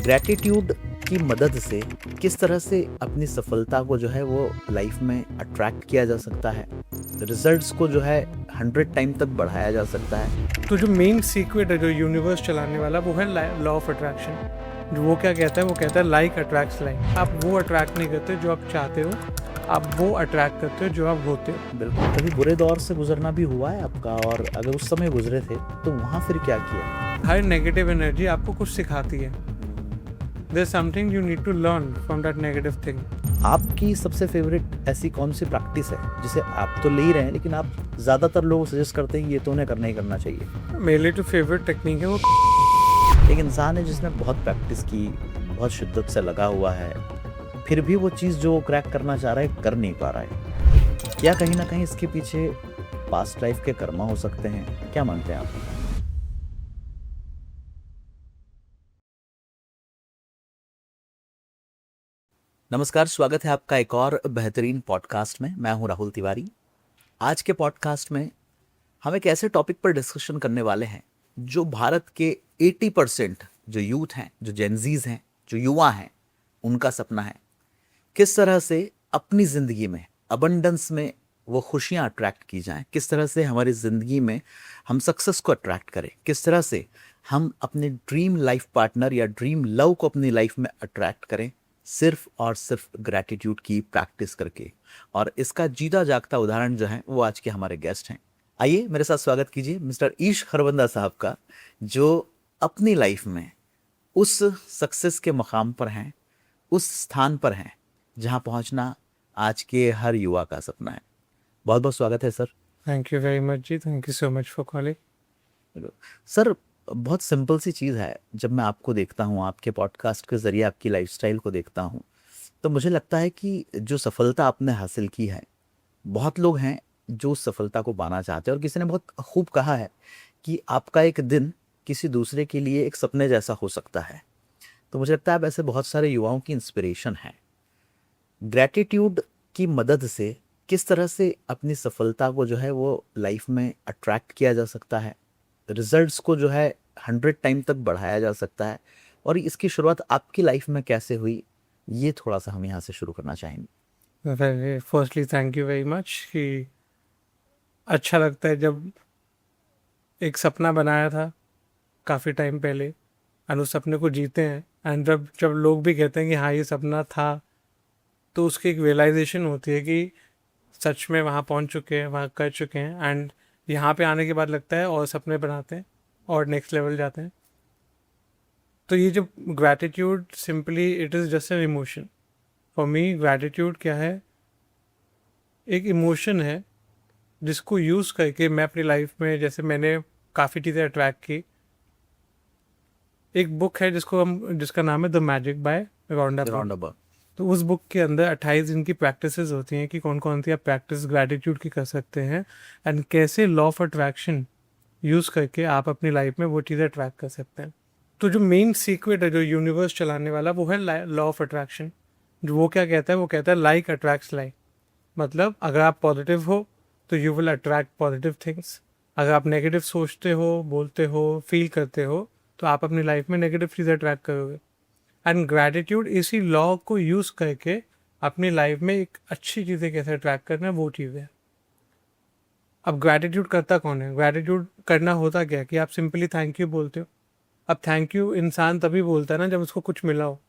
Gratitude की मदद से किस तरह से अपनी सफलता को जो है वो लाइफ में अट्रैक्ट किया जा सकता है, रिजल्ट्स को जो है 100 टाइम तक बढ़ाया जा सकता है। तो जो मेन सीक्रेट है जो यूनिवर्स चलाने वाला वो है लॉ ऑफ अट्रैक्शन। जो वो क्या कहता है, वो कहता है लाइक अट्रैक्ट्स लाइक। आप वो अट्रैक्ट नहीं करते जो आप चाहते हो, आप वो अट्रैक्ट करते हो जो आप होते हो। बिल्कुल। कभी बुरे दौर से गुजरना भी हुआ है आपका, और अगर उस समय गुजरे थे तो वहाँ फिर क्या किया? हर नेगेटिव एनर्जी आपको कुछ सिखाती है। There is something you need to learn from that negative thing. आपकी सबसे फेवरेट ऐसी कौन सी प्रैक्टिस है जिसे आप तो ले ही रहे हैं लेकिन आप ज़्यादातर लोग सजेस्ट करते हैं ये तो उन्हें करना ही करना चाहिए? मेरे लिए जो फेवरेट टेक्निक है वो एक इंसान है जिसने बहुत प्रैक्टिस की, बहुत शिद्दत से लगा हुआ है, फिर भी वो चीज़ जो क्रैक करना चाह रहा है कर नहीं पा रहा है। क्या कहीं ना कहीं इसके पीछे पास्ट लाइफ के कर्मा हो सकते हैं? क्या मानते हैं आप? नमस्कार, स्वागत है आपका एक और बेहतरीन पॉडकास्ट में। मैं हूं राहुल तिवारी। आज के पॉडकास्ट में हम एक ऐसे टॉपिक पर डिस्कशन करने वाले हैं जो भारत के 80% जो यूथ हैं, जो जेनजीज हैं, जो युवा हैं, उनका सपना है। किस तरह से अपनी ज़िंदगी में अबंडेंस में वो खुशियाँ अट्रैक्ट की जाएं, किस तरह से हमारी ज़िंदगी में हम सक्सेस को अट्रैक्ट करें, किस तरह से हम अपने ड्रीम लाइफ पार्टनर या ड्रीम लव को अपनी लाइफ में अट्रैक्ट करें, सिर्फ और सिर्फ ग्रैटिट्यूड की प्रैक्टिस करके। और इसका जीता जागता उदाहरण जो है वो आज के हमारे गेस्ट हैं। आइए मेरे साथ स्वागत कीजिए मिस्टर ईश खरबंदा साहब का, जो अपनी लाइफ में उस सक्सेस के मकाम पर हैं, उस स्थान पर हैं जहां पहुंचना आज के हर युवा का सपना है। बहुत बहुत स्वागत है sir. Thank you very much जी, thank you so much for calling. Sir, बहुत सिंपल सी चीज़ है, जब मैं आपको देखता हूँ, आपके पॉडकास्ट के ज़रिए आपकी लाइफस्टाइल को देखता हूँ, तो मुझे लगता है कि जो सफलता आपने हासिल की है, बहुत लोग हैं जो उस सफलता को पाना चाहते हैं। और किसी ने बहुत खूब कहा है कि आपका एक दिन किसी दूसरे के लिए एक सपने जैसा हो सकता है। तो मुझे लगता है आप ऐसे बहुत सारे युवाओं की इंस्पिरेशन है। ग्रैटिट्यूड की मदद से किस तरह से अपनी सफलता को जो है वो लाइफ में अट्रैक्ट किया जा सकता है, रिजल्ट्स को जो है 100 टाइम तक बढ़ाया जा सकता है, और इसकी शुरुआत आपकी लाइफ में कैसे हुई, ये थोड़ा सा हम यहाँ से शुरू करना चाहेंगे। Firstly thank you very much कि अच्छा लगता है जब एक सपना बनाया था काफ़ी टाइम पहले और उस सपने को जीते हैं, एंड जब जब लोग भी कहते हैं कि हाँ ये सपना था, तो उसकी एक रियलाइजेशन होती है कि सच में वहाँ पहुँच चुके हैं, वहाँ कर चुके हैं। एंड यहाँ पे आने के बाद लगता है और सपने बनाते हैं और नेक्स्ट लेवल जाते हैं। तो ये जो gratitude simply it is just an emotion. For me gratitude क्या है, एक इमोशन है जिसको यूज़ करके मैं अपनी लाइफ में, जैसे मैंने काफ़ी चीज़ें अट्रैक्ट की। एक बुक है जिसका नाम है the magic by Rhonda Brown. तो उस बुक के अंदर 28 दिन की प्रैक्टिसेस होती हैं कि कौन कौन सी आप प्रैक्टिस ग्रैटिट्यूड की कर सकते हैं, एंड कैसे लॉ ऑफ अट्रैक्शन यूज़ करके आप अपनी लाइफ में वो चीज़ें अट्रैक्ट कर सकते हैं। तो जो मेन सीक्रेट है जो यूनिवर्स चलाने वाला वो है लॉ ऑफ अट्रैक्शन। जो वो क्या कहता है, वो कहता है लाइक अट्रैक्ट्स लाइक। मतलब अगर आप पॉजिटिव हो तो you will attract positive things. अगर आप नेगेटिव सोचते हो, बोलते हो, फील करते हो, तो आप अपनी लाइफ में नेगेटिव चीज़ें अट्रैक्ट करोगे। एंड ग्रैटिट्यूड इसी लॉ को यूज़ करके अपनी लाइफ में एक अच्छी चीज़ें कैसे अट्रैक्ट करना है वो चीज़ है। अब ग्रैटिट्यूड करता कौन है? ग्रैटिट्यूड करना होता क्या है कि आप सिंपली थैंक यू बोलते हो। अब थैंक यू इंसान तभी बोलता है ना जब उसको कुछ मिला हो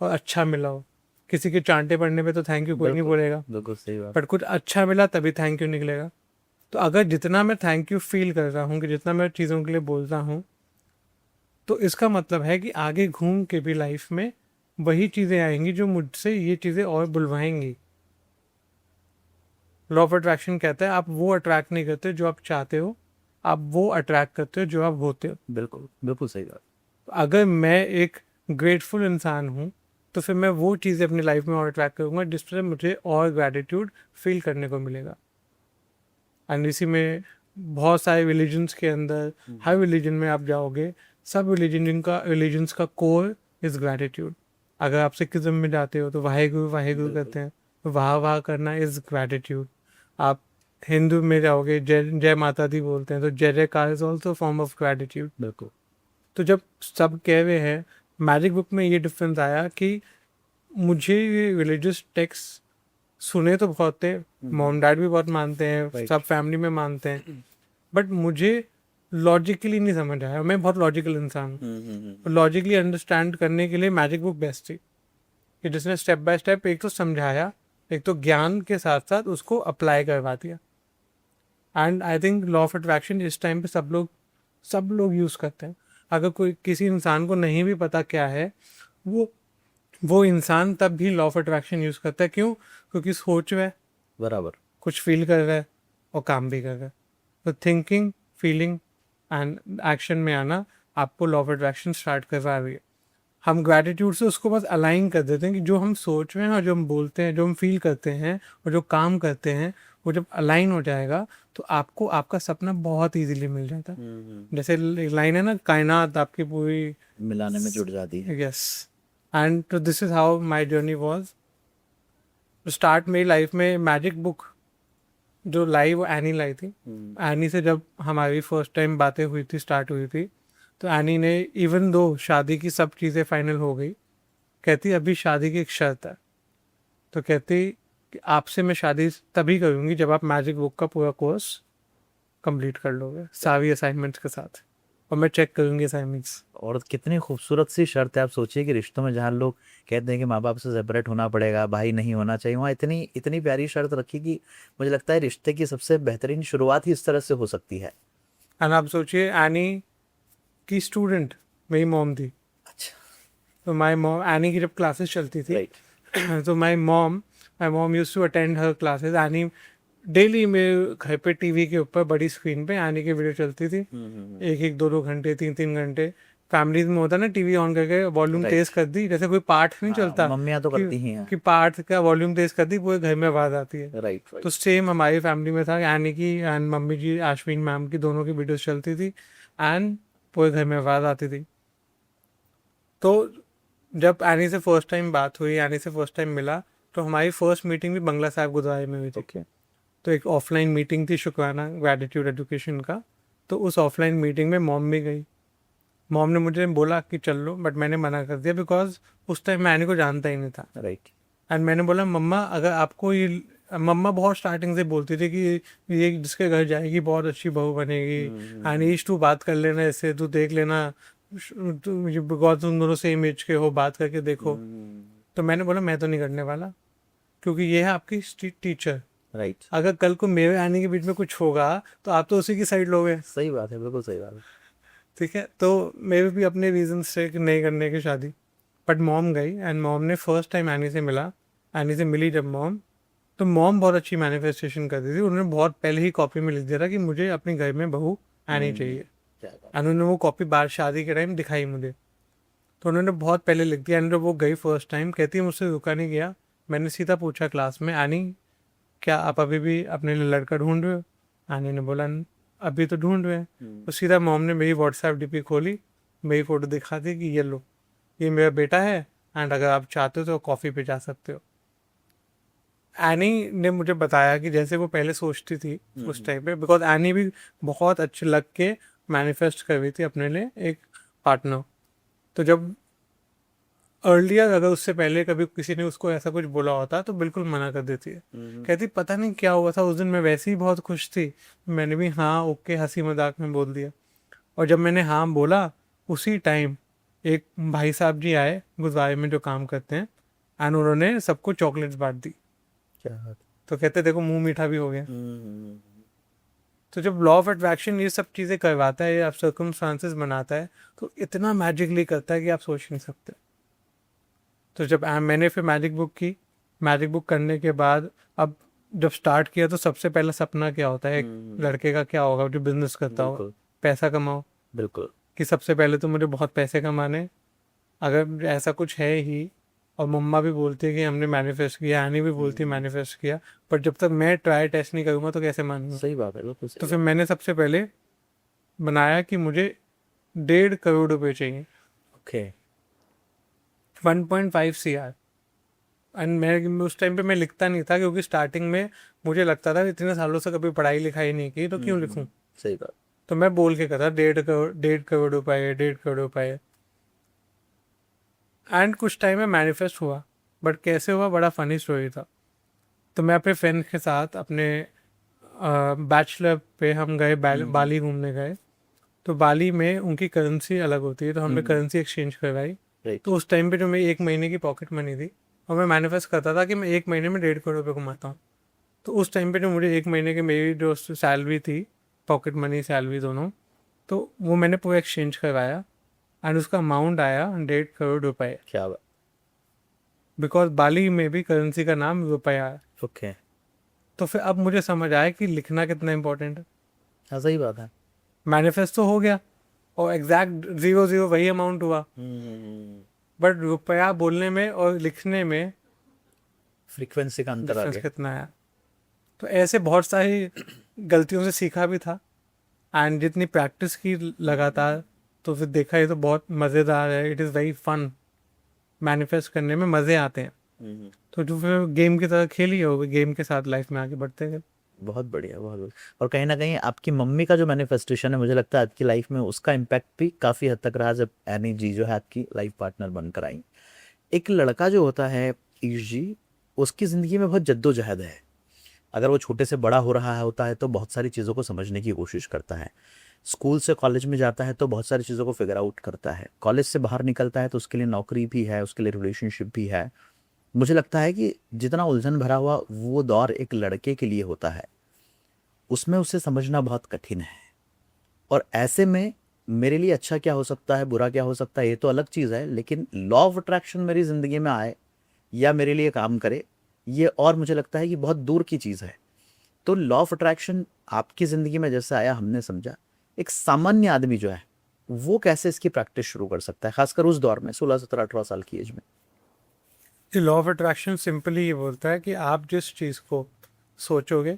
और अच्छा मिला हो। किसी के चांटे पड़ने पे तो थैंक यू कोई नहीं बोलेगा, बिल्कुल सही बात। बट कुछ अच्छा मिला तभी थैंक यू निकलेगा। तो अगर जितना मैं थैंक यू फील कर रहा हूँ, कि जितना मैं चीज़ों के लिए बोलता हूँ, तो इसका मतलब है कि आगे घूम के भी लाइफ में वही चीज़ें आएंगी जो मुझसे ये चीज़ें और बुलवाएंगी। लॉ ऑफ अट्रैक्शन कहता है आप वो अट्रैक्ट नहीं करते जो आप चाहते हो, आप वो अट्रैक्ट करते हो जो आप होते हो। बिल्कुल बिल्कुल सही बात। तो अगर मैं एक ग्रेटफुल इंसान हूँ तो फिर मैं वो चीज़ें अपनी लाइफ में और अट्रैक्ट करूँगा जिससे मुझे और ग्रैटिट्यूड फील करने को मिलेगा। एंड इसी में बहुत सारे रिलीजन्स के अंदर, हर रिलीजन में आप जाओगे, सब रिलीजन्स का कोर इज़ ग्रैटिट्यूड। अगर आप सिखिज्म में जाते हो तो वाहेगुरु वाहेगुरु करते हैं, तो वाह वाह करना इज़ ग्रैटिट्यूड। आप हिंदू में जाओगे, जय जय माता दी बोलते हैं, तो जय जयकार is also form of gratitude. बिल्कुल। तो जब सब कह रहे हैं मैजिक बुक में ये डिफरेंस आया कि मुझे ये रिलीजियस टेक्स्ट सुने तो बहुत थे, मॉम डैड भी बहुत मानते हैं, Right. सब फैमिली में मानते हैं, बट मुझे लॉजिकली नहीं समझ आया। मैं बहुत लॉजिकल इंसान हूँ, लॉजिकली अंडरस्टैंड करने के लिए मैजिक बुक बेस्ट थी, कि जिसने स्टेप बाय स्टेप एक तो समझाया, एक तो ज्ञान के साथ साथ उसको अप्लाई करवा दिया। And I think law of attraction इस टाइम पे सब लोग यूज़ करते हैं। अगर कोई किसी इंसान को नहीं भी पता क्या है, वो इंसान तब भी लॉ ऑफ अट्रैक्शन यूज़ करता है। क्यों? क्योंकि सोच रहा है, बराबर, कुछ फील कर रहा है और काम भी कर रहा है। तो थिंकिंग, फीलिंग एंड एक्शन में आना आपको लॉ ऑफ अट्रैक्शन स्टार्ट करवा रही है। हम ग्रैटिट्यूड से उसको बस अलाइन कर देते हैं कि जो हम सोच रहे हैं और जो हम बोलते हैं, जो हम फील करते हैं और जो काम करते हैं, वो जब अलाइन हो जाएगा तो आपको आपका सपना बहुत इजीली मिल जाता है। जैसे लाइन है ना, कायनात आपकी पूरी मिलाने में जुड़ जाती है। यस। एंड तो this is how my journey was. Start मेरी लाइफ में मैजिक बुक जो लाई वो एनी लाई थी। एनी से जब हमारी फर्स्ट टाइम बातें हुई थी, स्टार्ट हुई थी, तो एनी ने, इवन दो शादी की सब चीज़ें फाइनल हो गई, कहती अभी शादी की एक शर्त है। तो कहती कि आपसे मैं शादी तभी करूँगी जब आप मैजिक बुक का पूरा कोर्स कंप्लीट कर लोगे सारी असाइनमेंट्स के साथ, और मैं चेक करूँगी असाइनमेंट्स। और कितनी खूबसूरत सी शर्त है। आप सोचिए कि रिश्तों में जहाँ लोग कहते हैं कि माँ बाप से सेपरेट होना पड़ेगा, भाई नहीं होना चाहिए, वहाँ इतनी इतनी प्यारी शर्त रखी कि मुझे लगता है रिश्ते की सबसे बेहतरीन शुरुआत ही इस तरह से हो सकती है। एंड आप सोचिए, एनी की स्टूडेंट मेरी मॉम थी। अच्छा, तो माई मॉम, एनी की जब क्लासेस चलती थी, राइट, तो my mom use to attend her classes. Annie daily मेरे घर पे टीवी के ऊपर बड़ी स्क्रीन पे एनी की वीडियो चलती थी, एक एक दो दो घंटे, तीन तीन घंटे। फैमिलीज में होता है ना, टीवी ऑन करके वॉल्यूम तेज कर दी, जैसे कोई पाठ नहीं चलता, मम्मियाँ तो करती ही हैं। कि पाठ का वॉल्यूम तेज कर दी, पूरे घर में आवाज आती है। राइट, तो सेम हमारी फैमिली में था, एनी की and mummy ji, Ashwin ma'am की, दोनों की वीडियोस चलती थी एंड पूरे घर में आवाज आती थी। तो जब एनी से फर्स्ट टाइम बात हुई, एनी से फर्स्ट टाइम मिला, तो हमारी फर्स्ट मीटिंग भी बंगला साहिब गुरुद्वारे में हुई थी। तो एक ऑफलाइन मीटिंग थी, शुक्राना ग्रेटिट्यूड एजुकेशन का। तो उस ऑफलाइन मीटिंग में मॉम भी गई। मॉम ने मुझे बोला कि चल लो, बट मैंने मना कर दिया, बिकॉज उस टाइम मैं एनी को जानता ही नहीं था। राइट। एंड मैंने बोला, मम्मा अगर आपको ये, मम्मा बहुत स्टार्टिंग से बोलती थी कि ये जिसके घर जाएगी बहुत अच्छी बहू बनेगी, अनीश तू बात कर लेना इससे, तू देख लेना, बिकॉज तुम दोनों सेम एज के हो, बात करके देखो। तो मैंने बोला मैं तो नहीं करने वाला, क्योंकि ये है आपकी टीचर। राइट, अगर कल को मेरे आने के बीच में कुछ होगा तो आप तो उसी की साइड लोगे। सही बात है, बिल्कुल सही बात है। ठीक है, तो मेरे भी अपने रीजंस थे कि नहीं करने की शादी। बट मॉम गई एंड मॉम ने फर्स्ट टाइम एनी से मिला। एनी से मिली जब मॉम, तो मॉम बहुत अच्छी मैनिफेस्टेशन करती थी। उन्होंने बहुत पहले ही कॉपी में लिख दिया था कि मुझे अपने घर में बहू आनी चाहिए। एंड उन्होंने वो कॉपी बाहर शादी के टाइम दिखाई मुझे, तो उन्होंने बहुत पहले लिख दिया। एंड जब वो गई फर्स्ट टाइम, कहती है मुझसे रुका नहीं गया, मैंने सीधा पूछा क्लास में, आनी क्या आप अभी भी अपने लिए लड़का ढूंढ रहे हो? आनी ने बोला अभी तो ढूंढ रहे हैं। तो सीधा मॉम ने मेरी व्हाट्सएप डीपी खोली, मेरी फोटो दिखा दी कि ये लो, ये मेरा बेटा है, एंड अगर आप चाहते हो तो कॉफ़ी पे जा सकते हो। एनी ने मुझे बताया कि जैसे वो पहले सोचती थी उस टाइम पे, बिकॉज एनी भी बहुत अच्छे लग के मैनिफेस्ट कर रही थी अपने लिए एक पार्टनर। तो जब अर्लियर अगर उससे पहले कभी किसी ने उसको ऐसा कुछ बोला होता तो बिल्कुल मना कर देती है। कहती पता नहीं क्या हुआ था उस दिन, मैं वैसे ही बहुत खुश थी, मैंने भी हाँ ओके हंसी मजाक में बोल दिया। और जब मैंने हाँ बोला, उसी टाइम एक भाई साहब जी आए गुरुद्वारे में जो काम करते हैं, एंड उन्होंने सबको चॉकलेट्स बांट दी। क्या? तो कहते देखो मुंह मीठा भी हो गया। तो जब लॉ ऑफ अट्रैक्शन ये सब चीज़ें करवाता है, आप सर्कमस्टांसेस बनाता है, तो इतना मैजिकली करता है कि आप सोच नहीं सकते। तो जब मैंने फिर मैजिक बुक की, मैजिक बुक करने के बाद अब जब स्टार्ट किया, तो सबसे पहला सपना क्या होता है एक लड़के का, क्या होगा जो बिजनेस करता हो, पैसा कमाओ। बिल्कुल, कि सबसे पहले तो मुझे बहुत पैसे कमाने, अगर ऐसा कुछ है ही। और मम्मा भी बोलती है कि हमने मैनिफेस्ट किया, आनी भी बोलती है मैनिफेस्ट किया, पर जब तक मैं ट्राई टेस्ट नहीं करूँगा तो कैसे मानूंगा। सही बात है, बिल्कुल तो सही फिर मैंने सबसे पहले बनाया कि मुझे 1.5 करोड़ रुपए चाहिए, ओके। 1.5 CR। एंड मैं उस टाइम पे मैं लिखता नहीं था, क्योंकि स्टार्टिंग में मुझे लगता था इतने सालों से कभी पढ़ाई लिखाई नहीं की, तो क्यों लिखूं। सही बात। तो मैं बोल के कहता 1.5 करोड़, 1.5 करोड़ रुपए, 1.5 करोड़ रुपए। एंड कुछ टाइम में मैनिफेस्ट हुआ, बट कैसे हुआ बड़ा फनी स्टोरी था। तो मैं अपने फ्रेंड के साथ अपने बैचलर पे हम गए, बाली घूमने गए। तो बाली में उनकी करेंसी अलग होती है, तो हमने करेंसी एक्सचेंज करवाई। तो उस टाइम पे जो मेरी 1 महीने की पॉकेट मनी थी, और मैं मैनिफेस्ट करता था कि मैं 1 महीने में 1.5 करोड़ रुपये कमाता हूँ। तो उस टाइम पे जो मुझे 1 महीने की मेरी जो सैलरी थी, पॉकेट मनी सैलरी दोनों, तो वो मैंने पूरा एक्सचेंज करवाया एंड उसका अमाउंट आया 1.5 करोड़ रुपए। क्या बात। बिकॉज बाली में भी करेंसी का नाम रुपया है। ओके। तो फिर अब मुझे समझ आया कि लिखना कितना इंपॉर्टेंट है। हाँ सही बात है। मैनिफेस्ट तो हो गया और एग्जैक्ट 0 वही अमाउंट हुआ, बट रुपया बोलने में और लिखने में फ्रीक्वेंसी का अंतर आ डिफरेंस गया। कितना है। तो ऐसे बहुत सारी गलतियों से सीखा भी था, एंड जितनी प्रैक्टिस की लगातार, तो फिर देखा ये तो बहुत मज़ेदार है। It is very fun, manifest करने में मज़े आते हैं। तो जो फिर गेम की तरह खेली हो, गेम के साथ लाइफ में आगे बढ़ते गए। बहुत बढ़िया, बहुत बढ़िया। और कहीं ना कहीं आपकी मम्मी का जो मैनिफेस्टेशन है, मुझे लगता है आपकी लाइफ में उसका इम्पैक्ट भी काफ़ी हद तक रहा, जब एनी जी जो है आपकी लाइफ पार्टनर बनकर आई। एक लड़का जो होता है ईश जी, उसकी ज़िंदगी में बहुत जद्दोजहद है। अगर वो छोटे से बड़ा हो रहा होता है तो बहुत सारी चीज़ों को समझने की कोशिश करता है। स्कूल से कॉलेज में जाता है तो बहुत सारी चीज़ों को फिगर आउट करता है। कॉलेज से बाहर निकलता है तो उसके लिए नौकरी भी है, उसके लिए रिलेशनशिप भी है। मुझे लगता है कि जितना उलझन भरा हुआ वो दौर एक लड़के के लिए होता है, उसमें उसे समझना बहुत कठिन है। और ऐसे में मेरे लिए अच्छा क्या हो सकता है, बुरा क्या हो सकता है, ये तो अलग चीज़ है, लेकिन लॉ ऑफ अट्रैक्शन मेरी ज़िंदगी में आए या मेरे लिए काम करे, ये और मुझे लगता है कि बहुत दूर की चीज़ है। तो लॉ ऑफ अट्रैक्शन आपकी ज़िंदगी में जैसे आया, हमने समझा, एक सामान्य आदमी जो है वो कैसे इसकी प्रैक्टिस शुरू कर सकता है, खासकर उस दौर में 16 17 18 साल की एज में। ये लॉ ऑफ अट्रैक्शन सिंपली ये बोलता है कि आप जिस चीज़ को सोचोगे,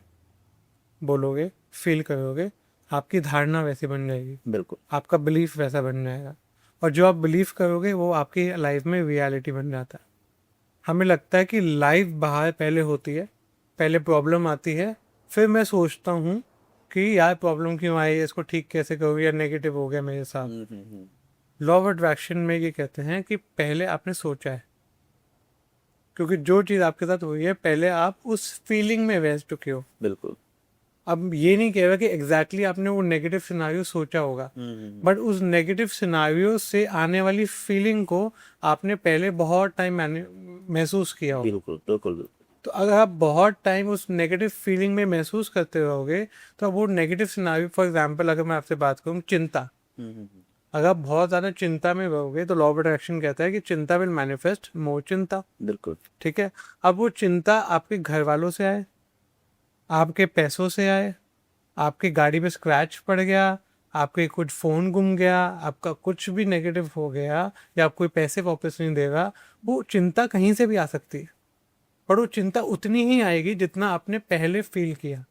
बोलोगे, फील करोगे, आपकी धारणा वैसी बन जाएगी, बिल्कुल। आपका बिलीफ वैसा बन जाएगा, और जो आप बिलीव करोगे वो आपकी लाइफ में रियलिटी बन जाता है। हमें लगता है कि लाइफ बाहर पहले होती है, पहले प्रॉब्लम आती है, फिर मैं सोचता हूँ कि यार प्रॉब्लम क्यों आई, इसको ठीक कैसे करूँ, या नेगेटिव हो गया मेरे साथ। लॉ ऑफ अट्रैक्शन में ये कहते हैं कि पहले आपने सोचा है, क्योंकि जो चीज़ आपके साथ हुई है पहले आप उस फीलिंग में बह चुके हो। बिल्कुल। अब ये नहीं कह रहा कि एग्जैक्टली आपने वो नेगेटिव सिनारियो सोचा होगा, बट उस नेगेटिव सिनारियो से आने वाली फीलिंग को आपने पहले बहुत टाइम महसूस किया होगा। बिल्कुल बिल्कुल बिल्कुल। तो अगर आप बहुत टाइम उस नेगेटिव फीलिंग में महसूस करते रहोगे, तो वो नेगेटिव सिनारियो, फॉर एग्जांपल अगर मैं आपसे बात करूँ चिंता, अगर आप बहुत ज़्यादा चिंता में रहोगे तो लॉ ऑफ अट्रैक्शन कहता है कि चिंता विल मैनिफेस्ट मोर चिंता। बिल्कुल। ठीक है। अब वो चिंता आपके घर वालों से आए, आपके पैसों से आए, आपकी गाड़ी में स्क्रैच पड़ गया, आपके कुछ फ़ोन गुम गया, आपका कुछ भी नेगेटिव हो गया, या आप कोई पैसे वापस नहीं देगा, वो चिंता कहीं से भी आ सकती है, पर वो चिंता उतनी ही आएगी जितना आपने पहले फील किया।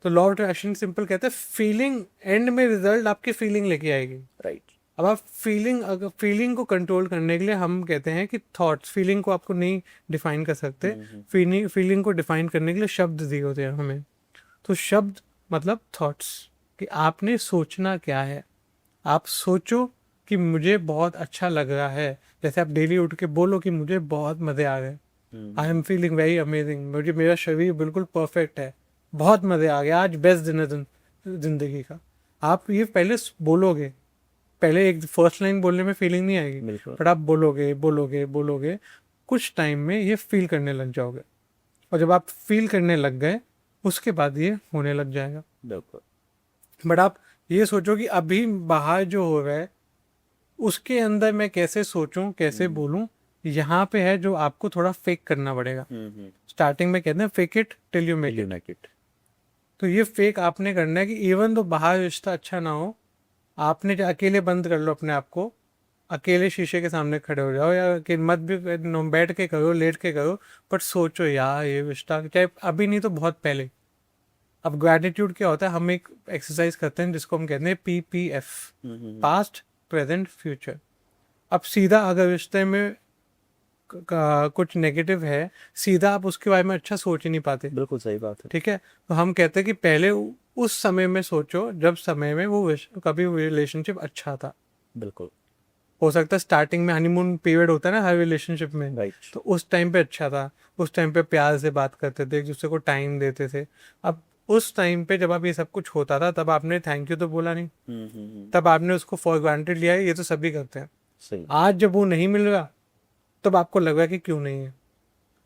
तो लॉ ऑफ अट्रैक्शन सिंपल कहता है फीलिंग एंड में रिजल्ट आपकी फीलिंग लेके आएगी। राइट। अब आप अगर फीलिंग को कंट्रोल करने के लिए हम कहते हैं कि थॉट्स, फीलिंग को आपको नहीं डिफाइन कर सकते, फीलिंग को डिफाइन करने के लिए शब्द दिए होते हैं हमें। तो शब्द मतलब थॉट्स, कि आपने सोचना क्या है। आप सोचो कि मुझे बहुत अच्छा लग रहा है, जैसे आप डेली उठ के बोलो कि मुझे बहुत मज़े आ गए, I am feeling very amazing, मुझे मेरा शरीर बिल्कुल परफेक्ट है, बहुत मज़े आ गए, आज बेस्ट दिन है जिंदगी का। आप ये पहले बोलोगे, पहले एक फर्स्ट लाइन बोलने में फीलिंग नहीं आएगी, बट आप बोलोगे बोलोगे बोलोगे, कुछ टाइम में ये फील करने लग जाओगे, और जब आप फील करने लग गए उसके बाद ये होने लग जाएगा। बट आप ये सोचो कि अभी बाहर जो हो रहा है उसके अंदर मैं कैसे सोचूं, कैसे बोलूं, यहाँ पे है जो आपको थोड़ा फेक करना पड़ेगा। स्टार्टिंग में कहते हैं fake it till you make it. तो ये फेक आपने करना है कि इवन तो बाहर रिश्ता अच्छा ना हो, आपने अकेले बंद कर लो अपने आप को, अकेले शीशे के सामने खड़े हो जाओ, या कि मत भी बैठ के करो, लेट के करो, पर सोचो यार ये रिश्ता, चाहे अभी नहीं तो बहुत पहले। अब ग्रैटिट्यूड क्या होता है, हम एक एक्सरसाइज करते हैं जिसको हम कहते हैं PPF, पास्ट प्रेजेंट फ्यूचर। अब सीधा अगर रिश्ते में कुछ नेगेटिव है, सीधा आप उसके बारे में अच्छा सोच ही नहीं पाते। बिल्कुल सही बात है। ठीक है। तो हम कहते हैं कि पहले उस समय में सोचो जब समय में वो कभी रिलेशनशिप अच्छा था। बिल्कुल। हो सकता है स्टार्टिंग में हनीमून पीरियड होता है ना हर रिलेशनशिप में, राइट, तो उस टाइम पे अच्छा था, उस टाइम पे प्यार से बात करते थे, एक दूसरे को टाइम देते थे। अब उस टाइम पे जब आप ये सब कुछ होता था तब आपने थैंक यू तो बोला नहीं, तब आपने उसको फॉर ग्रांटेड लिया है, ये तो सभी करते हैं। सही, आज जब वो नहीं मिल रहा तब आपको लगा कि क्यों नहीं है।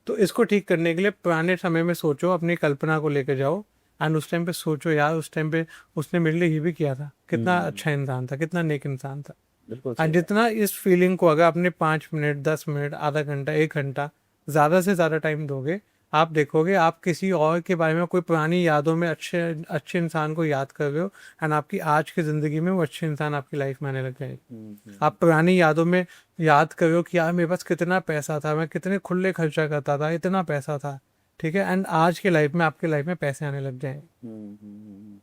तो इसको ठीक करने के लिए पुराने समय में सोचो, अपनी कल्पना को लेकर जाओ एंड उस टाइम पे सोचो यार उस टाइम पे उसने मेरे लिए ये भी किया था, कितना अच्छा इंसान था, कितना नेक इंसान था। बिल्कुल और सही, जितना इस फीलिंग को अगर आपने 5 मिनट 10 मिनट आधा घंटा 1 घंटा ज़्यादा से ज़्यादा टाइम दोगे, आप देखोगे आप किसी और के बारे में कोई पुरानी यादों में अच्छे अच्छे इंसान को याद कर रहे हो एंड आपकी आज की ज़िंदगी में वो अच्छे इंसान आपकी लाइफ में आने लग जाएंगे। आप पुरानी यादों में याद कर रहे हो कि यार मेरे पास कितना पैसा था, मैं कितने खुले खर्चा करता था, इतना पैसा था, ठीक है, एंड आज के लाइफ में आपके लाइफ में पैसे आने लग जाएंगे।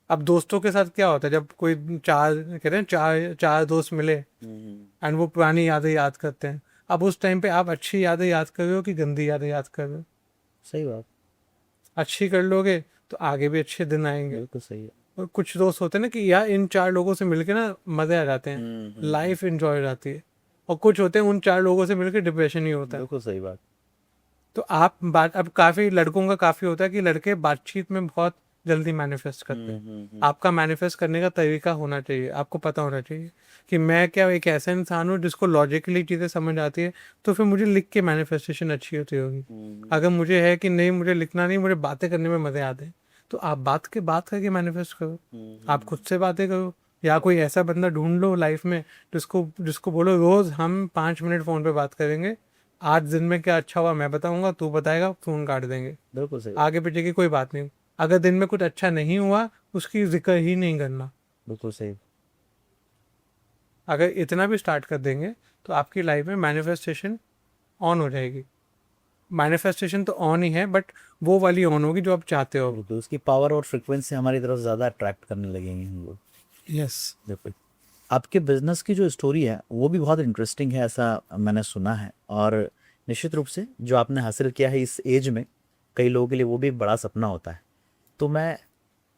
अब दोस्तों के साथ क्या होता है, जब कोई चार कहते हैं चार चार दोस्त मिले एंड वो पुरानी यादें याद करते हैं, अब उस टाइम पे आप अच्छी यादें याद कर रहे हो कि गंदी यादें याद कर रहे हो? सही बात, अच्छी कर लोगे तो आगे भी अच्छे दिन आएंगे। बिल्कुल सही है। और कुछ दोस्त होते हैं ना कि यार इन 4 लोगों से मिलके ना मजे आ जाते हैं, लाइफ एंजॉय हो जाती है, और कुछ होते हैं उन 4 लोगों से मिलके डिप्रेशन ही होता है। बिल्कुल सही बात, तो आप बात, अब काफ़ी लड़कों का काफ़ी होता है कि लड़के बातचीत में बहुत जल्दी मैनिफेस्ट करते हैं। आपका मैनिफेस्ट करने का तरीका होना चाहिए, आपको पता होना चाहिए कि मैं क्या एक ऐसा इंसान हूँ जिसको लॉजिकली चीज़ें समझ आती है, तो फिर मुझे लिख के मैनिफेस्टेशन अच्छी होती होगी। अगर मुझे है कि नहीं मुझे लिखना नहीं, मुझे बातें करने में मज़े आते हैं, तो आप बात करके मैनिफेस्ट करो, आप खुद से बातें करो, या कोई ऐसा बंदा ढूंढ लो लाइफ में जिसको जिसको बोलो रोज़ हम 5 मिनट फ़ोन पे बात करेंगे, आज दिन में क्या अच्छा हुआ मैं बताऊंगा, तू बताएगा, फोन काट देंगे, बिल्कुल सही, आगे पीछे की कोई बात नहीं। अगर दिन में कुछ अच्छा नहीं हुआ उसकी जिक्र ही नहीं करना। बिल्कुल सही, अगर इतना भी स्टार्ट कर देंगे तो आपकी लाइफ में मैनिफेस्टेशन ऑन हो जाएगी। मैनिफेस्टेशन तो ऑन ही है, बट वो वाली ऑन होगी जो आप चाहते हो। बिल्कुल उसकी पावर और फ्रिक्वेंसी हमारी तरफ ज़्यादा अट्रैक्ट करने लगेंगे हम लोग। यस। बिल्कुल। आपके बिजनेस की जो स्टोरी है वो भी बहुत इंटरेस्टिंग है, ऐसा मैंने सुना है, और निश्चित रूप से जो आपने हासिल किया है इस एज में, कई लोगों के लिए वो भी एक बड़ा सपना होता है। तो मैं